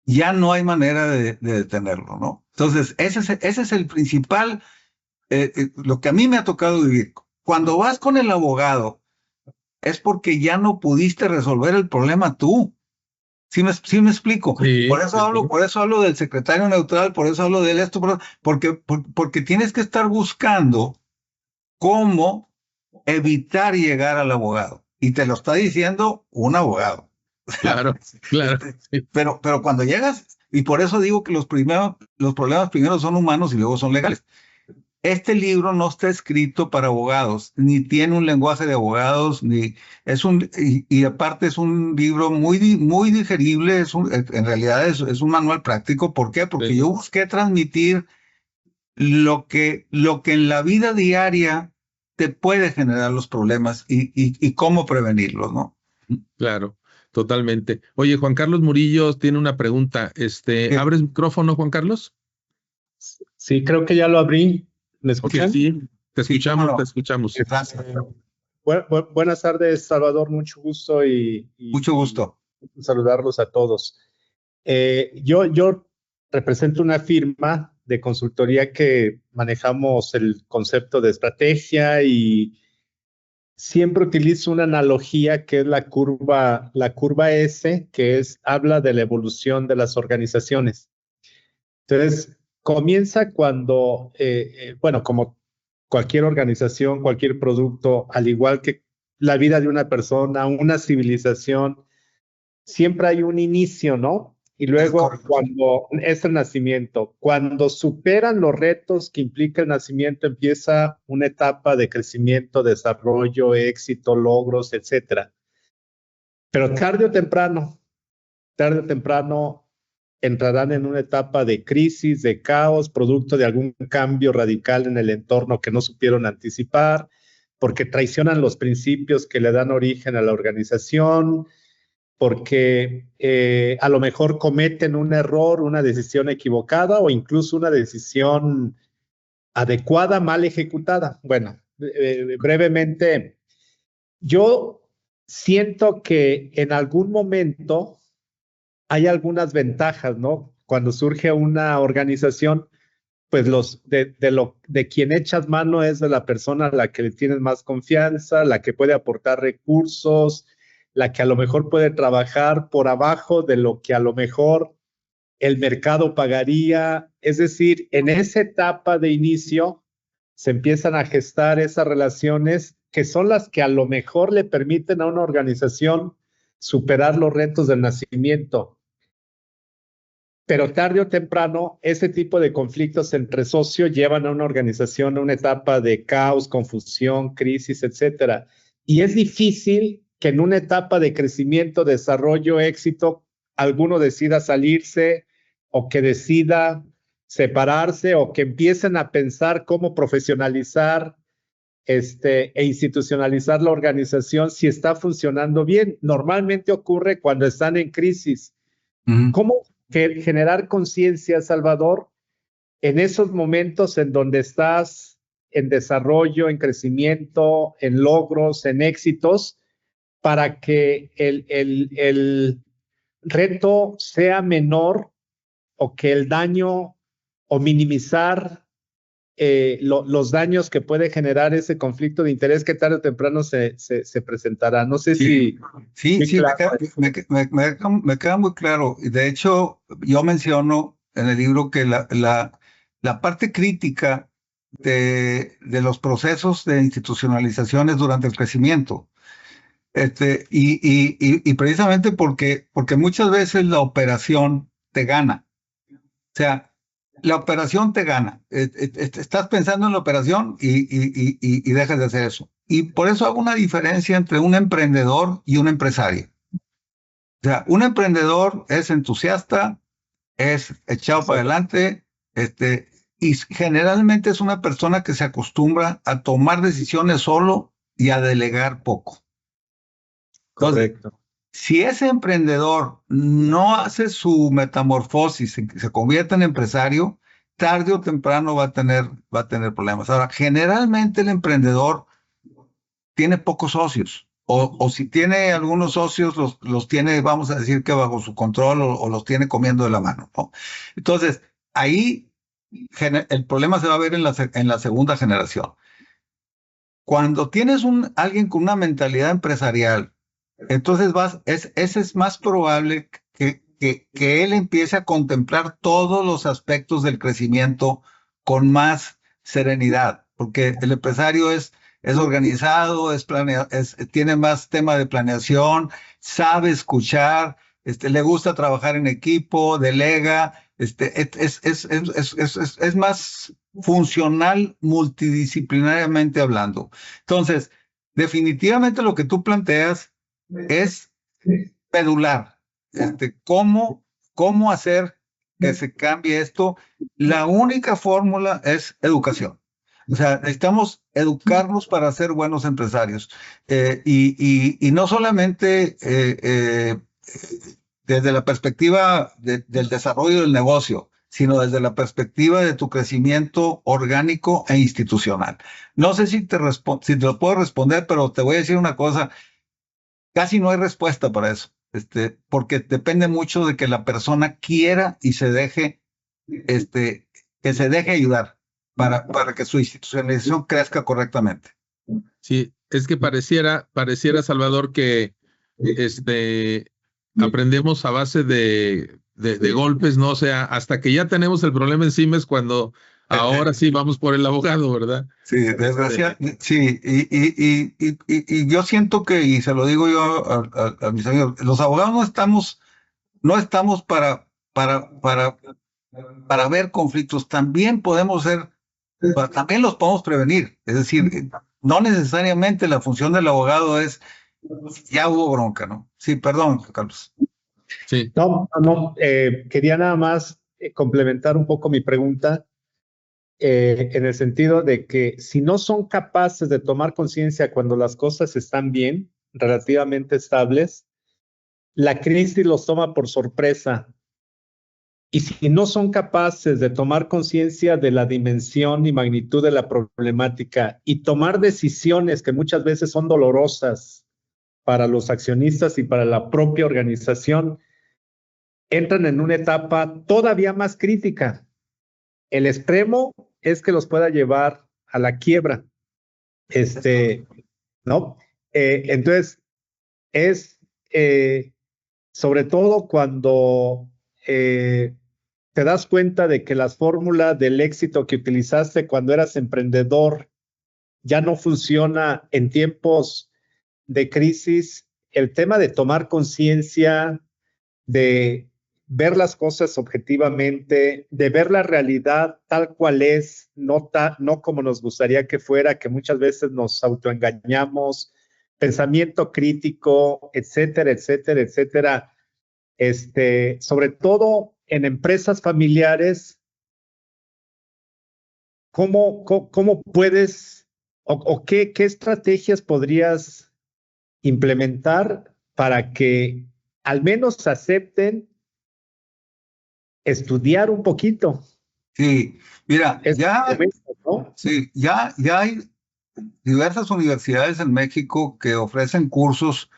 Speaker 2: ya no hay manera de detenerlo, ¿no? Entonces, ese es el principal, lo que a mí me ha tocado vivir. Cuando vas con el abogado, es porque ya no pudiste resolver el problema tú. ¿Sí me explico?
Speaker 1: Sí,
Speaker 2: por eso hablo del secretario neutral, por eso hablo de esto, porque tienes que estar buscando cómo evitar llegar al abogado. Y te lo está diciendo un abogado.
Speaker 1: Claro, claro. Sí.
Speaker 2: Pero cuando llegas, Y por eso digo que los problemas primero son humanos y luego son legales. Este libro no está escrito para abogados, ni tiene un lenguaje de abogados, y aparte es un libro muy digerible, en realidad es un manual práctico. ¿Por qué? Porque yo busqué transmitir lo que en la vida diaria te puede generar los problemas y cómo prevenirlos, ¿no?
Speaker 1: Claro, totalmente. Oye, Juan Carlos Murillo tiene una pregunta. ¿Abres micrófono, Juan Carlos?
Speaker 4: Sí, creo que ya lo abrí. ¿Me escuchan?
Speaker 1: Sí, te escuchamos,
Speaker 2: cómo no.
Speaker 1: te escuchamos.
Speaker 2: Gracias.
Speaker 4: Buenas tardes, Salvador. Mucho gusto y
Speaker 2: Mucho gusto.
Speaker 4: saludarlos a todos. Yo represento una firma de consultoría que manejamos el concepto de estrategia y siempre utilizo una analogía que es la curva S, que habla de la evolución de las organizaciones. Entonces, comienza cuando, como cualquier organización, cualquier producto, al igual que la vida de una persona, una civilización, siempre hay un inicio, ¿no? Y luego cuando es el nacimiento, cuando superan los retos que implica el nacimiento, empieza una etapa de crecimiento, desarrollo, éxito, logros, etcétera. Pero tarde o temprano, entrarán en una etapa de crisis, de caos, producto de algún cambio radical en el entorno que no supieron anticipar, porque traicionan los principios que le dan origen a la organización, porque a lo mejor cometen un error, una decisión equivocada o incluso una decisión adecuada, mal ejecutada. Bueno, brevemente, yo siento que en algún momento hay algunas ventajas, ¿no? Cuando surge una organización, pues de quien echas mano es de la persona a la que le tienes más confianza, la que puede aportar recursos, la que a lo mejor puede trabajar por abajo de lo que a lo mejor el mercado pagaría. Es decir, en esa etapa de inicio se empiezan a gestar esas relaciones que son las que a lo mejor le permiten a una organización superar los retos del nacimiento. Pero tarde o temprano, ese tipo de conflictos entre socios llevan a una organización a una etapa de caos, confusión, crisis, etcétera. Y es difícil que en una etapa de crecimiento, desarrollo, éxito, alguno decida salirse o que decida separarse o que empiecen a pensar cómo profesionalizar e institucionalizar la organización si está funcionando bien. Normalmente ocurre cuando están en crisis. ¿Cómo generar conciencia, Salvador, en esos momentos en donde estás en desarrollo, en crecimiento, en logros, en éxitos, para que el reto sea menor o que el daño o minimizar los daños que puede generar ese conflicto de interés que tarde o temprano se presentará? No sé si...
Speaker 2: Sí, me queda muy claro. Y de hecho, yo menciono en el libro que la parte crítica de los procesos de institucionalizaciones durante el crecimiento. Y precisamente porque muchas veces la operación te gana. O sea, la operación te gana. Estás pensando en la operación y dejas de hacer eso. Y por eso hago una diferencia entre un emprendedor y un empresario. O sea, un emprendedor es entusiasta, es echado para adelante, y generalmente es una persona que se acostumbra a tomar decisiones solo y a delegar poco. Entonces, correcto. Si ese emprendedor no hace su metamorfosis, se convierte en empresario, tarde o temprano va a tener problemas. Ahora, generalmente el emprendedor tiene pocos socios, o si tiene algunos socios, los tiene, vamos a decir que bajo su control, o los tiene comiendo de la mano, ¿no? Entonces, ahí el problema se va a ver en la segunda generación. Cuando tienes alguien con una mentalidad empresarial, entonces ese es más probable que él empiece a contemplar todos los aspectos del crecimiento con más serenidad, porque el empresario es organizado, tiene más tema de planeación, sabe escuchar, le gusta trabajar en equipo, delega, es más funcional multidisciplinariamente hablando. Entonces, definitivamente lo que tú planteas es medular. ¿Cómo hacer que se cambie esto? La única fórmula es educación. O sea, necesitamos educarnos para ser buenos empresarios. Y no solamente desde la perspectiva del desarrollo del negocio, sino desde la perspectiva de tu crecimiento orgánico e institucional. No sé si te lo puedo responder, pero te voy a decir una cosa. Casi no hay respuesta para eso, porque depende mucho de que la persona quiera y se deje, que se deje ayudar para que su institucionalización crezca correctamente.
Speaker 1: Sí, es que pareciera, Salvador, que aprendemos a base de golpes, ¿no? O sea, hasta que ya tenemos el problema encima es cuando ahora sí vamos por el abogado, ¿verdad?
Speaker 2: Sí, desgraciadamente, sí, y yo siento que, y se lo digo yo a mis amigos, los abogados no estamos para ver conflictos, también también los podemos prevenir, es decir, no necesariamente la función del abogado es, ya hubo bronca, ¿no? Sí, perdón, Carlos.
Speaker 1: Sí.
Speaker 4: No, quería nada más complementar un poco mi pregunta. En el sentido de que si no son capaces de tomar conciencia cuando las cosas están bien, relativamente estables, la crisis los toma por sorpresa. Y si no son capaces de tomar conciencia de la dimensión y magnitud de la problemática y tomar decisiones que muchas veces son dolorosas para los accionistas y para la propia organización, entran en una etapa todavía más crítica. El extremo es que los pueda llevar a la quiebra. ¿No? Entonces, es sobre todo cuando te das cuenta de que las fórmulas del éxito que utilizaste cuando eras emprendedor ya no funciona en tiempos de crisis. El tema de tomar conciencia, de ver las cosas objetivamente, de ver la realidad tal cual es, no como nos gustaría que fuera, que muchas veces nos autoengañamos, pensamiento crítico, etcétera, etcétera, etcétera. Sobre todo en empresas familiares, ¿cómo puedes o qué estrategias podrías implementar para que al menos acepten estudiar un poquito?
Speaker 2: Sí, mira,
Speaker 4: ¿no?
Speaker 2: Sí, ya hay diversas universidades en México que ofrecen cursos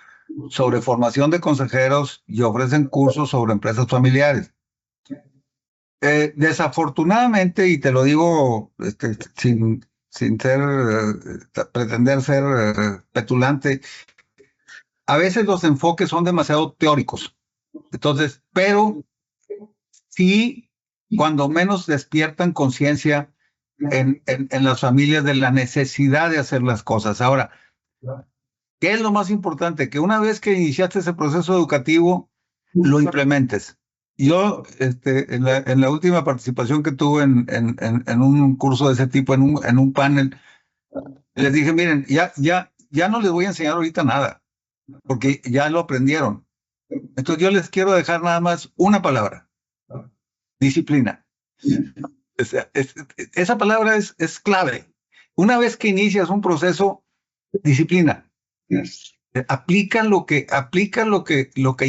Speaker 2: sobre formación de consejeros y ofrecen cursos sobre empresas familiares. Desafortunadamente, y te lo digo sin pretender ser petulante, a veces los enfoques son demasiado teóricos. Entonces, pero sí, cuando menos despiertan conciencia en las familias de la necesidad de hacer las cosas. Ahora, ¿qué es lo más importante? Que una vez que iniciaste ese proceso educativo, lo implementes. Yo, en la última participación que tuve en un curso de ese tipo, en un panel, les dije, miren, ya no les voy a enseñar ahorita nada, porque ya lo aprendieron. Entonces yo les quiero dejar nada más una palabra: disciplina. Esa palabra es clave. Una vez que inicias un proceso, disciplina. Aplica lo que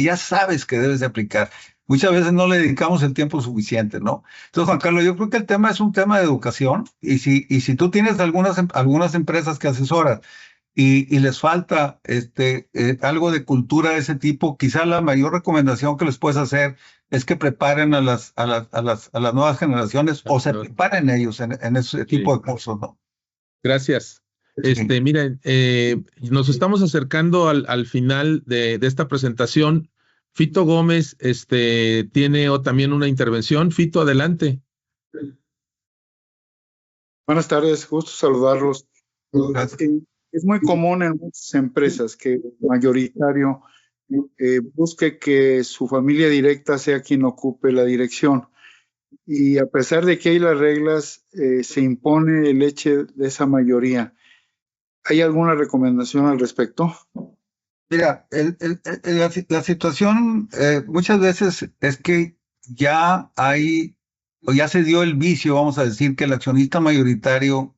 Speaker 2: ya sabes que debes de aplicar. Muchas veces no le dedicamos el tiempo suficiente, ¿no? Entonces, Juan Carlos, yo creo que el tema es un tema de educación, y si tú tienes algunas empresas que asesoras y les falta algo de cultura de ese tipo, quizá la mayor recomendación que les puedes hacer es que preparen a las nuevas generaciones, o se preparen ellos en ese tipo de cursos, ¿no?
Speaker 1: Gracias. Miren, nos estamos acercando al final de esta presentación. Fito Gómez tiene también una intervención. Fito, adelante.
Speaker 5: Buenas tardes, gusto saludarlos.
Speaker 2: Gracias.
Speaker 5: Es muy común en muchas empresas que el mayoritario busque que su familia directa sea quien ocupe la dirección. Y a pesar de que hay las reglas, se impone el hecho de esa mayoría. ¿Hay alguna recomendación al respecto?
Speaker 2: Mira, la situación muchas veces es que ya hay, o ya se dio el vicio, vamos a decir, que el accionista mayoritario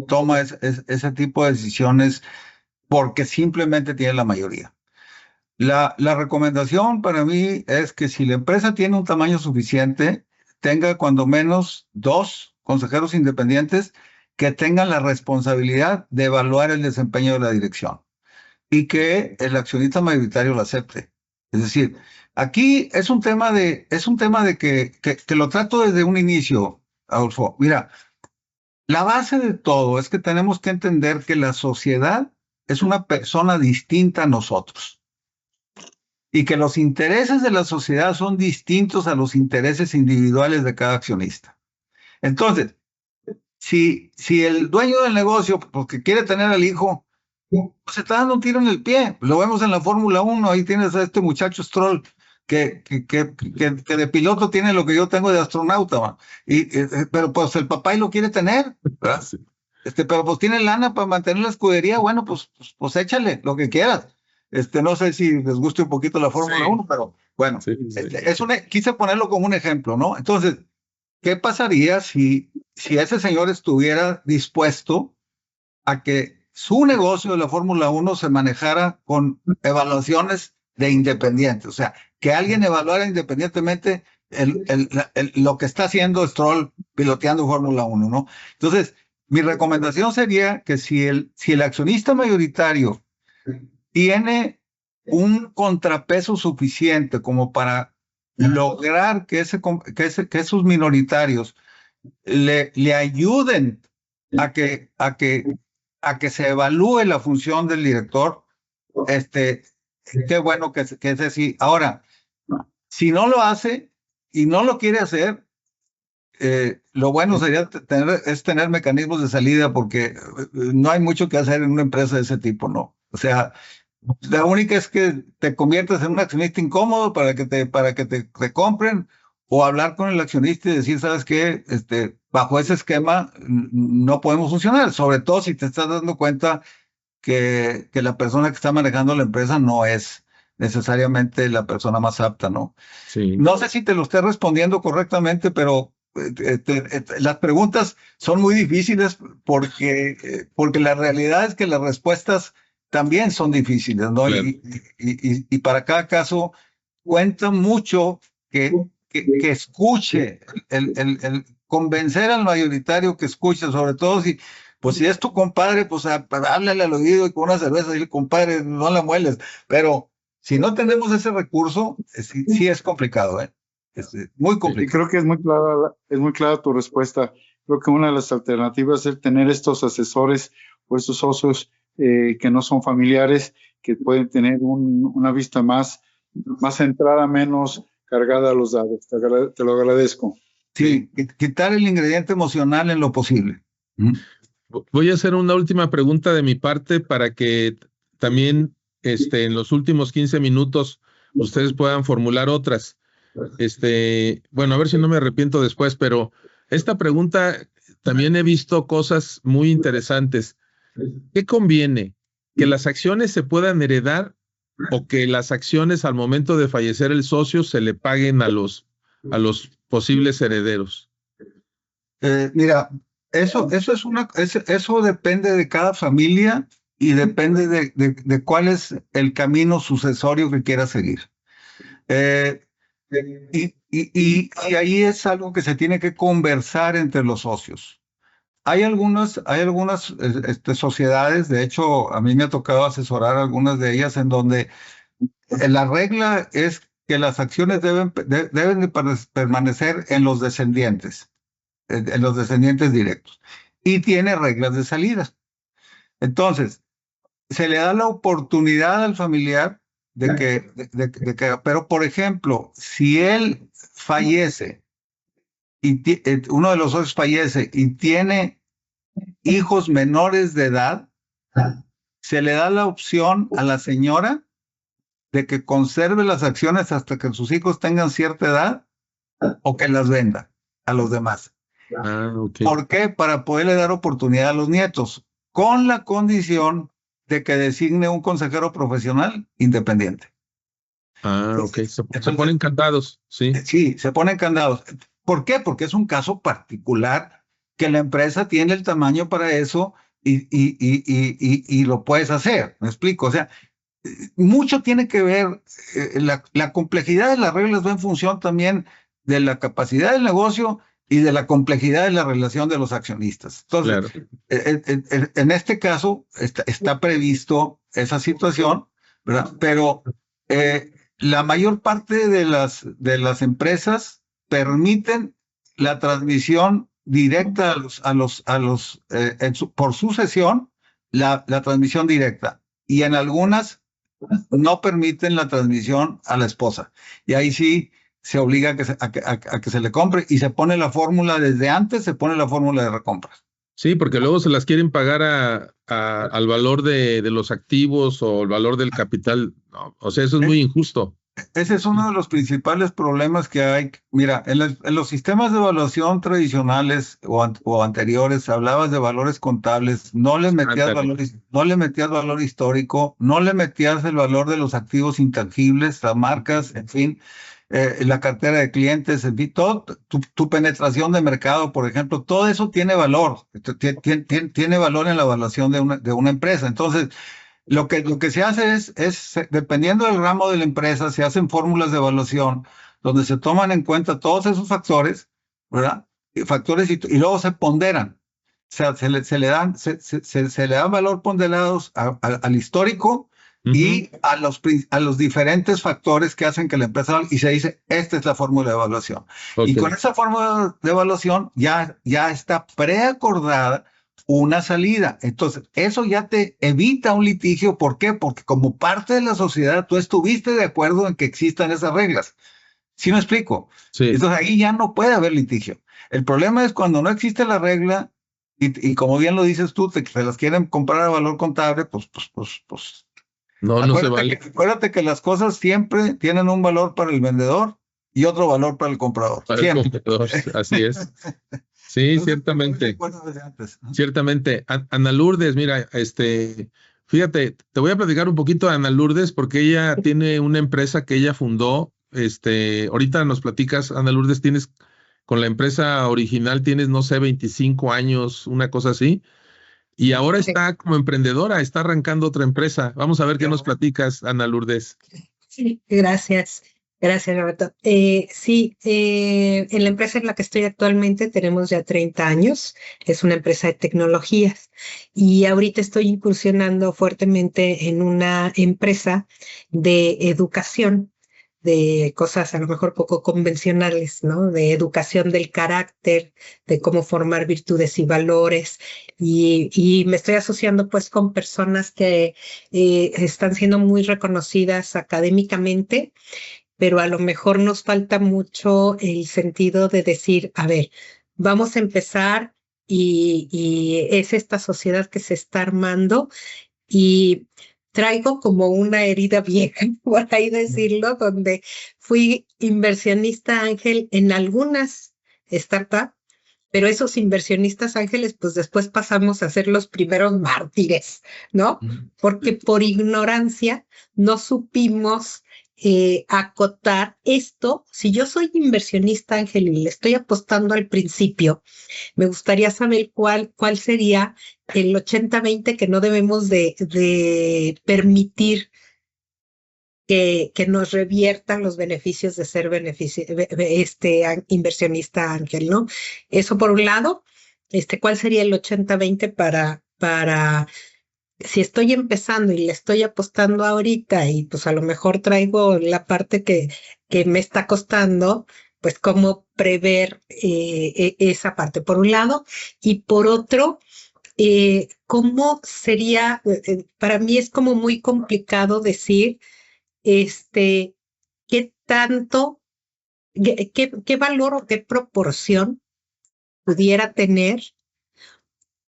Speaker 2: toma ese tipo de decisiones porque simplemente tiene la mayoría. La recomendación para mí es que si la empresa tiene un tamaño suficiente, tenga cuando menos 2 consejeros independientes que tengan la responsabilidad de evaluar el desempeño de la dirección y que el accionista mayoritario lo acepte. Es decir, aquí es un tema de que lo trato desde un inicio, Adolfo. Mira, la base de todo es que tenemos que entender que la sociedad es una persona distinta a nosotros y que los intereses de la sociedad son distintos a los intereses individuales de cada accionista. Entonces, si el dueño del negocio, porque quiere tener al hijo, se está dando un tiro en el pie. Lo vemos en la Fórmula 1, ahí tienes a este muchacho Stroll, que de piloto tiene lo que yo tengo de astronauta, man. Pero pues el papá y lo quiere tener, ¿verdad?
Speaker 1: Sí.
Speaker 2: Pero pues tiene lana para mantener la escudería, bueno, pues échale lo que quieras. No sé si les guste un poquito la Fórmula 1, pero bueno,
Speaker 1: Sí.
Speaker 2: quise ponerlo como un ejemplo, ¿no? Entonces, ¿qué pasaría si ese señor estuviera dispuesto a que su negocio de la Fórmula 1 se manejara con evaluaciones de independientes? O sea, que alguien evaluara independientemente lo que está haciendo Stroll piloteando Fórmula 1, ¿no? Entonces, mi recomendación sería que si el accionista mayoritario tiene un contrapeso suficiente como para lograr que esos minoritarios le ayuden a que se evalúe la función del director, qué bueno que es así. Ahora, si no lo hace y no lo quiere hacer, lo bueno sería tener mecanismos de salida, porque no hay mucho que hacer en una empresa de ese tipo, ¿no? O sea, la única es que te conviertas en un accionista incómodo para que te compren, o hablar con el accionista y decir, ¿sabes qué? Bajo ese esquema no podemos funcionar, sobre todo si te estás dando cuenta que la persona que está manejando la empresa no es necesariamente la persona más apta, ¿no?
Speaker 1: Sí.
Speaker 2: No sé si te lo estoy respondiendo correctamente, pero las preguntas son muy difíciles porque la realidad es que las respuestas también son difíciles, ¿no?
Speaker 1: Claro.
Speaker 2: Y para cada caso cuenta mucho que escuche, el convencer al mayoritario que escuche, sobre todo si es tu compadre, pues háblale al oído y con una cerveza y compadre, no la mueles. Pero si no tenemos ese recurso, sí es complicado, ¿eh? Muy
Speaker 5: Y
Speaker 2: complicado.
Speaker 5: creo que es muy clara tu respuesta. Creo que una de las alternativas es tener estos asesores o estos socios que no son familiares, que pueden tener una vista más centrada, menos cargada a los dados. Te lo agradezco.
Speaker 2: Sí, quitar el ingrediente emocional en lo posible.
Speaker 1: Voy a hacer una última pregunta de mi parte para que también en los últimos 15 minutos ustedes puedan formular otras. Bueno, a ver si no me arrepiento después, pero esta pregunta también he visto cosas muy interesantes. ¿Qué conviene? ¿Que las acciones se puedan heredar o que las acciones al momento de fallecer el socio se le paguen a los posibles herederos?
Speaker 2: Mira, eso depende de cada familia y depende de cuál es el camino sucesorio que quiera seguir. Y ahí es algo que se tiene que conversar entre los socios. Hay algunas sociedades, de hecho, a mí me ha tocado asesorar algunas de ellas, en donde la regla es que las acciones deben de permanecer en los descendientes directos, y tiene reglas de salida. Entonces, se le da la oportunidad al familiar pero por ejemplo, si él fallece y uno de los socios fallece y tiene hijos menores de edad, se le da la opción a la señora de que conserve las acciones hasta que sus hijos tengan cierta edad o que las venda a los demás.
Speaker 1: Ok.
Speaker 2: ¿Por qué? Para poderle dar oportunidad a los nietos, con la condición de que designe un consejero profesional independiente.
Speaker 1: Ok. Se ponen candados, sí.
Speaker 2: Sí, se ponen candados. ¿Por qué? Porque es un caso particular que la empresa tiene el tamaño para eso y lo puedes hacer. ¿Me explico? O sea, mucho tiene que ver, la complejidad de las reglas va en función también de la capacidad del negocio y de la complejidad de la relación de los accionistas. Entonces,
Speaker 1: Claro.
Speaker 2: en este caso está previsto esa situación, ¿verdad? Pero la mayor parte de las empresas permiten la transmisión directa por sucesión, la transmisión directa. Y en algunas no permiten la transmisión a la esposa. Y ahí sí se obliga a que se le compre y se pone la fórmula desde antes, se pone la fórmula de recompra.
Speaker 1: Sí, porque luego se las quieren pagar al valor de los activos o el valor del capital. No, o sea, eso es muy injusto.
Speaker 2: Ese es uno de los principales problemas que hay. Mira, en los sistemas de evaluación tradicionales o anteriores, hablabas de valores contables, no le metías valor histórico, no le metías el valor de los activos intangibles, las marcas, en fin, la cartera de clientes, en fin, todo, tu penetración de mercado, por ejemplo, todo eso tiene valor, tiene valor en la evaluación de una empresa. Entonces, lo que se hace es, dependiendo del ramo de la empresa, se hacen fórmulas de evaluación donde se toman en cuenta todos esos factores, ¿verdad? Y luego se ponderan. O sea, se le dan valor ponderados al histórico y a los diferentes factores que hacen que la empresa, y se dice, esta es la fórmula de evaluación.
Speaker 1: Okay.
Speaker 2: Y con esa fórmula de evaluación ya está preacordada una salida. Entonces, eso ya te evita un litigio. ¿Por qué? Porque como parte de la sociedad, tú estuviste de acuerdo en que existan esas reglas. ¿Sí me explico?
Speaker 1: Sí.
Speaker 2: Entonces, ahí ya no puede haber litigio. El problema es cuando no existe la regla y como bien lo dices tú, se las quieren comprar a valor contable, pues.
Speaker 1: No se vale.
Speaker 2: Acuérdate que las cosas siempre tienen un valor para el vendedor y otro valor para el comprador.
Speaker 1: Para
Speaker 2: siempre.
Speaker 1: el comprador, así es. Sí,
Speaker 2: Entonces,
Speaker 1: ciertamente.
Speaker 2: Antes, ¿no?
Speaker 1: Ciertamente. Ana Lourdes, mira, fíjate, te voy a platicar un poquito de Ana Lourdes porque ella tiene una empresa que ella fundó. Ahorita nos platicas, Ana Lourdes, con la empresa original tienes, no sé, 25 años, una cosa así. Y ahora está como emprendedora, está arrancando otra empresa. Vamos a ver qué nos platicas, Ana Lourdes.
Speaker 6: Sí, gracias. Gracias, Roberto. En la empresa en la que estoy actualmente tenemos ya 30 años. Es una empresa de tecnologías y ahorita estoy incursionando fuertemente en una empresa de educación, de cosas a lo mejor poco convencionales, ¿no? De educación del carácter, de cómo formar virtudes y valores. Y me estoy asociando pues con personas que están siendo muy reconocidas académicamente, pero a lo mejor nos falta mucho el sentido de decir, a ver, vamos a empezar y es esta sociedad que se está armando y traigo como una herida vieja, por ahí decirlo, donde fui inversionista ángel en algunas startups, pero esos inversionistas ángeles, pues después pasamos a ser los primeros mártires, ¿no? Porque por ignorancia no supimos acotar esto. Si yo soy inversionista ángel y le estoy apostando al principio, me gustaría saber cuál sería el 80-20 que no debemos de permitir que nos reviertan los beneficios de ser inversionista ángel, ¿no? Eso por un lado. ¿Cuál sería el 80-20 para si estoy empezando y le estoy apostando ahorita y pues a lo mejor traigo la parte que me está costando, pues cómo prever esa parte por un lado, y por otro, cómo sería, para mí es como muy complicado decir qué tanto, qué valor o qué proporción pudiera tener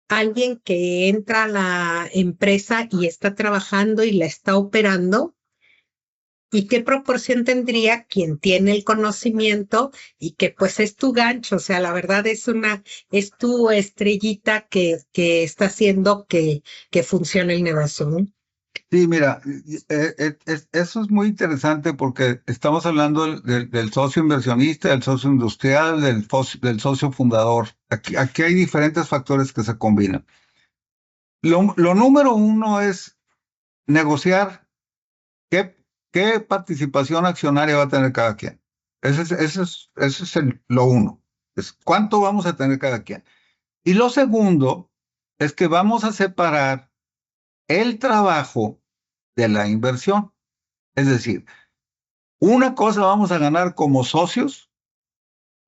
Speaker 6: alguien que entra a la empresa y está trabajando y la está operando ¿Y qué proporción tendría quien tiene el conocimiento y que pues es tu gancho? O sea, la verdad es tu estrellita que está haciendo que funcione el negocio, ¿no?
Speaker 2: Sí, mira, eso es muy interesante porque estamos hablando del socio inversionista, del socio industrial, del socio fundador. Aquí hay diferentes factores que se combinan. Lo número uno es negociar qué participación accionaria va a tener cada quien. Ese es lo uno. Es cuánto vamos a tener cada quien. Y lo segundo es que vamos a separar el trabajo de la inversión. Es decir, una cosa vamos a ganar como socios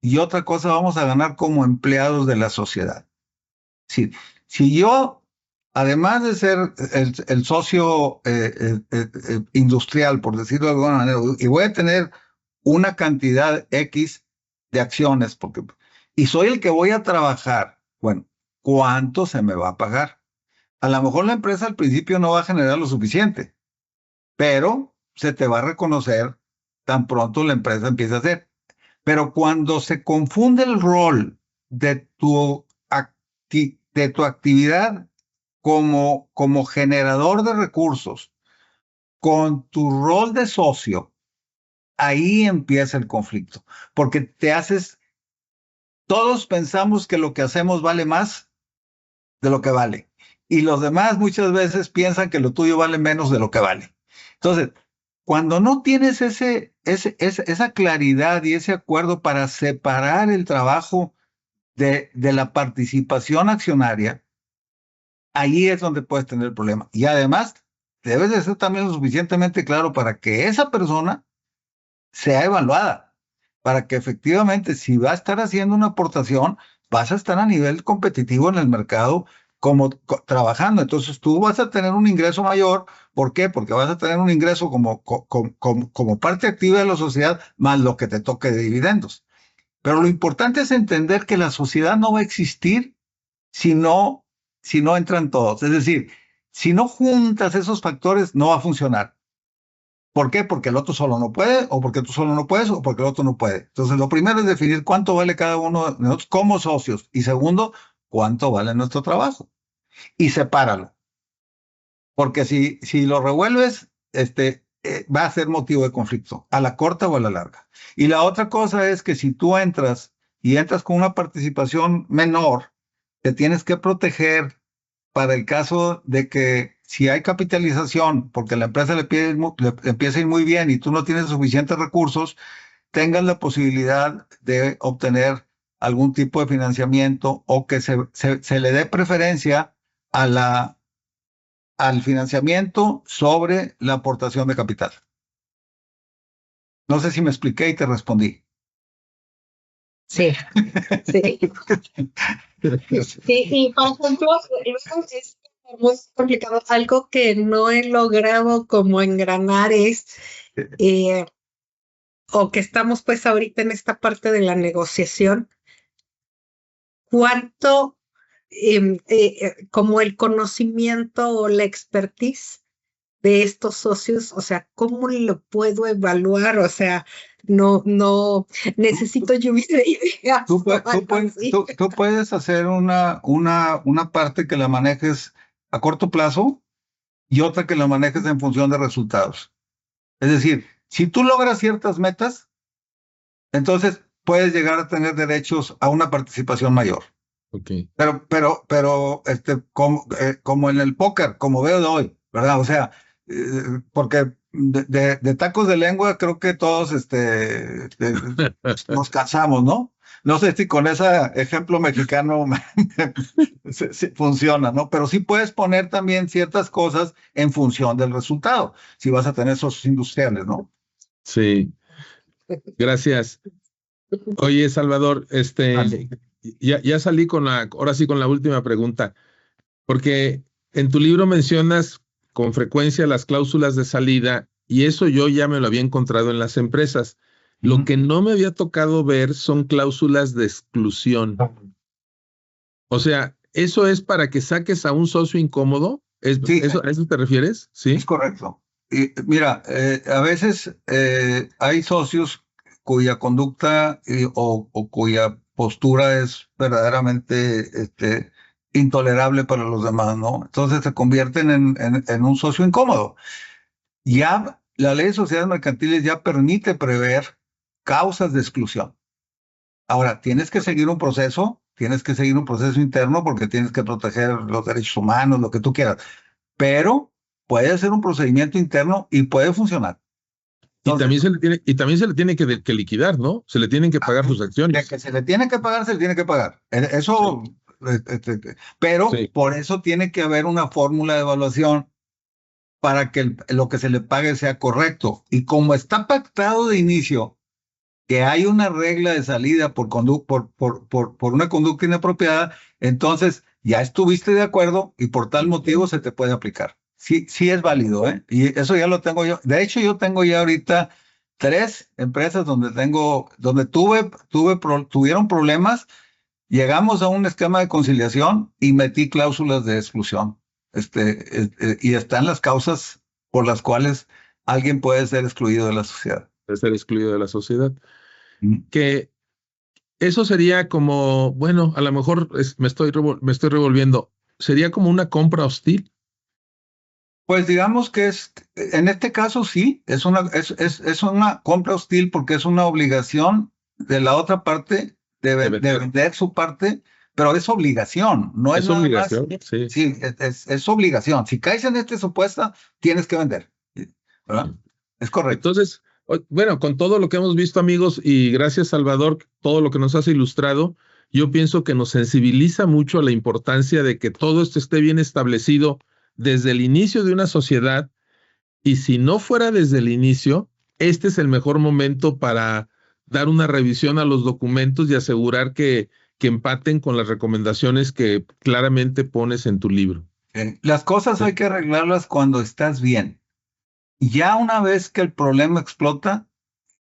Speaker 2: y otra cosa vamos a ganar como empleados de la sociedad. Si yo, además de ser el socio industrial, por decirlo de alguna manera, y voy a tener una cantidad X de acciones, y soy el que voy a trabajar, bueno, ¿cuánto se me va a pagar? A lo mejor la empresa al principio no va a generar lo suficiente, pero se te va a reconocer tan pronto la empresa empieza a hacer. Pero cuando se confunde el rol de tu actividad como generador de recursos con tu rol de socio, ahí empieza el conflicto, porque todos pensamos que lo que hacemos vale más de lo que vale, y los demás muchas veces piensan que lo tuyo vale menos de lo que vale. Entonces, cuando no tienes esa claridad y ese acuerdo para separar el trabajo de la participación accionaria, ahí es donde puedes tener el problema. Y además, debes de ser también lo suficientemente claro para que esa persona sea evaluada, para que efectivamente, si va a estar haciendo una aportación, vas a estar a nivel competitivo en el mercado trabajando. Entonces tú vas a tener un ingreso mayor. ¿Por qué? Porque vas a tener un ingreso como parte activa de la sociedad, más lo que te toque de dividendos. Pero lo importante es entender que la sociedad no va a existir si no entran todos. Es decir, si no juntas esos factores, no va a funcionar. ¿Por qué? Porque el otro solo no puede, o porque tú solo no puedes, o porque el otro no puede. Entonces, lo primero es definir cuánto vale cada uno de nosotros como socios. Y segundo, cuánto vale nuestro trabajo. Y sepáralo. Porque si lo revuelves, va a ser motivo de conflicto, a la corta o a la larga. Y la otra cosa es que si tú entras con una participación menor, te tienes que proteger para el caso de que si hay capitalización, porque la empresa le empieza a ir muy bien y tú no tienes suficientes recursos, tengas la posibilidad de obtener algún tipo de financiamiento o que se le dé preferencia al financiamiento sobre la aportación de capital. No sé si me expliqué y te respondí.
Speaker 6: Sí, sí. Sí, y por ejemplo, es muy complicado. Algo que no he logrado como engranar es, o que estamos pues ahorita en esta parte de la negociación, cuánto como el conocimiento o la expertise de estos socios, o sea, ¿cómo lo puedo evaluar? O sea, no necesito lluvia de ideas.
Speaker 2: Tú puedes hacer una parte que la manejes a corto plazo y otra que la manejes en función de resultados. Es decir, si tú logras ciertas metas, entonces puedes llegar a tener derechos a una participación mayor.
Speaker 1: Okay.
Speaker 2: Pero como en el póker, como veo de hoy, ¿verdad? O sea, porque de tacos de lengua creo que todos nos cansamos, ¿no? No sé si con ese ejemplo mexicano funciona, ¿no? Pero sí puedes poner también ciertas cosas en función del resultado, si vas a tener socios industriales, ¿no?
Speaker 1: Sí. Gracias. Oye, Salvador, ya salí ahora sí con la última pregunta, porque en tu libro mencionas con frecuencia las cláusulas de salida y eso yo ya me lo había encontrado en las empresas. Lo que no me había tocado ver son cláusulas de exclusión. O sea, ¿eso es para que saques a un socio incómodo?
Speaker 2: Sí.
Speaker 1: ¿A eso te refieres? Sí.
Speaker 2: Es correcto. Mira, a veces hay socios cuya conducta o cuya postura es verdaderamente intolerable para los demás, ¿no? Entonces se convierten en un socio incómodo. Ya la ley de sociedades mercantiles ya permite prever causas de exclusión. Ahora, tienes que seguir un proceso interno porque tienes que proteger los derechos humanos, lo que tú quieras, pero puede ser un procedimiento interno y puede funcionar. Entonces,
Speaker 1: y también se le tiene que liquidar, ¿no? Se le tienen que pagar sus
Speaker 2: de
Speaker 1: acciones.
Speaker 2: que se le tiene que pagar, se le tiene que pagar. Eso, pero
Speaker 1: Sí.
Speaker 2: por eso tiene que haber una fórmula de evaluación para que lo que se le pague sea correcto. Y como está pactado de inicio que hay una regla de salida por una conducta inapropiada, entonces ya estuviste de acuerdo y por tal motivo se te puede aplicar. Sí, sí es válido, ¿eh? Y eso ya lo tengo yo. De hecho, yo tengo ya ahorita 3 empresas donde tuvieron problemas. Llegamos a un esquema de conciliación y metí cláusulas de exclusión. Y están las causas por las cuales alguien puede ser excluido de la sociedad.
Speaker 1: De ser excluido de la sociedad. Que eso sería como, bueno, a lo mejor me estoy revolviendo. ¿Sería como una compra hostil?
Speaker 2: Pues digamos que en este caso sí, es una compra hostil porque es una obligación de la otra parte de vender su parte, pero es obligación, no es nada
Speaker 1: obligación,
Speaker 2: más.
Speaker 1: sí.
Speaker 2: Sí, es obligación. Si caes en este supuesto, tienes que vender, ¿verdad? Es correcto.
Speaker 1: Entonces, bueno, con todo lo que hemos visto, amigos, y gracias, Salvador, todo lo que nos has ilustrado, yo pienso que nos sensibiliza mucho a la importancia de que todo esto esté bien establecido desde el inicio de una sociedad, y si no fuera desde el inicio, este es el mejor momento para dar una revisión a los documentos y asegurar que empaten con las recomendaciones que claramente pones en tu libro.
Speaker 2: Las cosas hay que arreglarlas cuando estás bien. Ya una vez que el problema explota,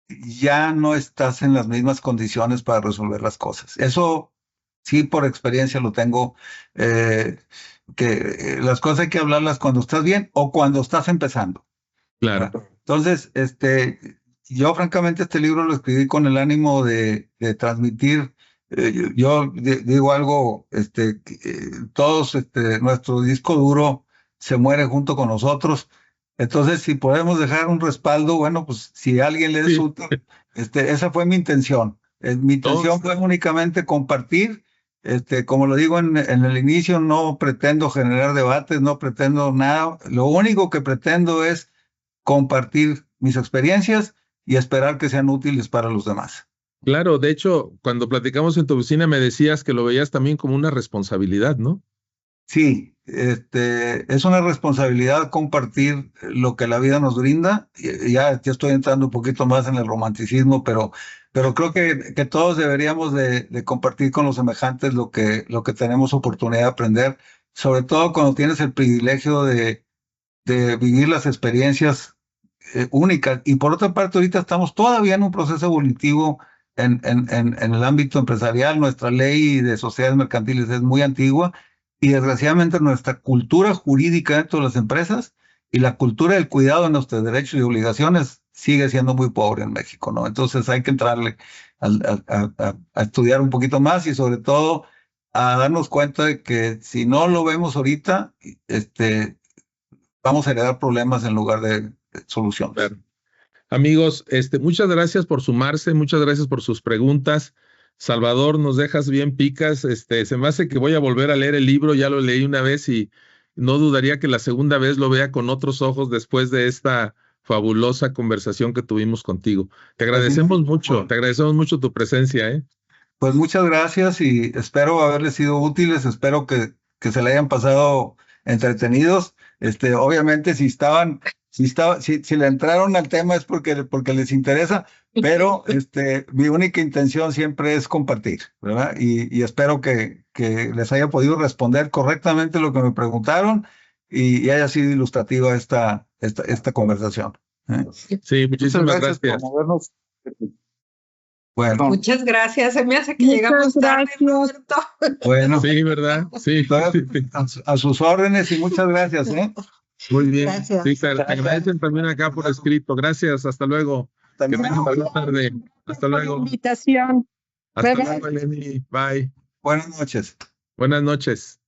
Speaker 2: ya no estás en las mismas condiciones para resolver las cosas. Eso sí, por experiencia lo tengo, que las cosas hay que hablarlas cuando estás bien o cuando estás empezando.
Speaker 1: Claro.
Speaker 2: Entonces, yo francamente este libro lo escribí con el ánimo de transmitir. Yo digo algo, todos, nuestro disco duro se muere junto con nosotros. Entonces, si podemos dejar un respaldo, bueno, pues si a alguien le es útil, esa fue mi intención. Mi intención fue únicamente compartir. Como lo digo en el inicio, no pretendo generar debates, no pretendo nada. Lo único que pretendo es compartir mis experiencias y esperar que sean útiles para los demás.
Speaker 1: Claro, de hecho, cuando platicamos en tu oficina me decías que lo veías también como una responsabilidad, ¿no?
Speaker 2: Sí, es una responsabilidad compartir lo que la vida nos brinda. Ya estoy entrando un poquito más en el romanticismo, pero creo que todos deberíamos de compartir con los semejantes lo que tenemos oportunidad de aprender, sobre todo cuando tienes el privilegio de vivir las experiencias únicas. Y por otra parte, ahorita estamos todavía en un proceso evolutivo en el ámbito empresarial. Nuestra ley de sociedades mercantiles es muy antigua y desgraciadamente nuestra cultura jurídica dentro de las empresas y la cultura del cuidado de nuestros derechos y obligaciones sigue siendo muy pobre en México, ¿no? Entonces hay que entrarle a estudiar un poquito más y sobre todo a darnos cuenta de que si no lo vemos ahorita, vamos a heredar problemas en lugar de soluciones.
Speaker 1: Claro. Amigos, muchas gracias por sumarse, muchas gracias por sus preguntas. Salvador, nos dejas bien picas. Se me hace que voy a volver a leer el libro, ya lo leí una vez y no dudaría que la segunda vez lo vea con otros ojos después de esta fabulosa conversación que tuvimos contigo. Te agradecemos mucho tu presencia, ¿eh?
Speaker 2: Pues muchas gracias y espero haberles sido útiles, espero que se le hayan pasado entretenidos. Obviamente si le entraron al tema es porque les interesa, pero mi única intención siempre es compartir, ¿verdad? Y espero que les haya podido responder correctamente lo que me preguntaron y haya sido ilustrativa esta conversación.
Speaker 1: Sí, muchísimas gracias.
Speaker 5: Por movernos.
Speaker 2: Bueno.
Speaker 6: Muchas gracias. Se me hace que llegamos tarde, Roberto.
Speaker 2: Bueno.
Speaker 1: Sí, ¿verdad? Sí.
Speaker 2: A sus órdenes y muchas gracias, ¿eh?
Speaker 1: Muy bien.
Speaker 6: Gracias.
Speaker 1: Sí, te agradecen también acá por escrito. Gracias, hasta luego. Que
Speaker 2: También,
Speaker 1: tengan buena tarde. Hasta
Speaker 3: Por la
Speaker 1: luego.
Speaker 3: invitación.
Speaker 1: Hasta
Speaker 3: Bye, bye.
Speaker 1: luego, Eleni. Bye.
Speaker 2: buenas noches.
Speaker 1: Buenas noches.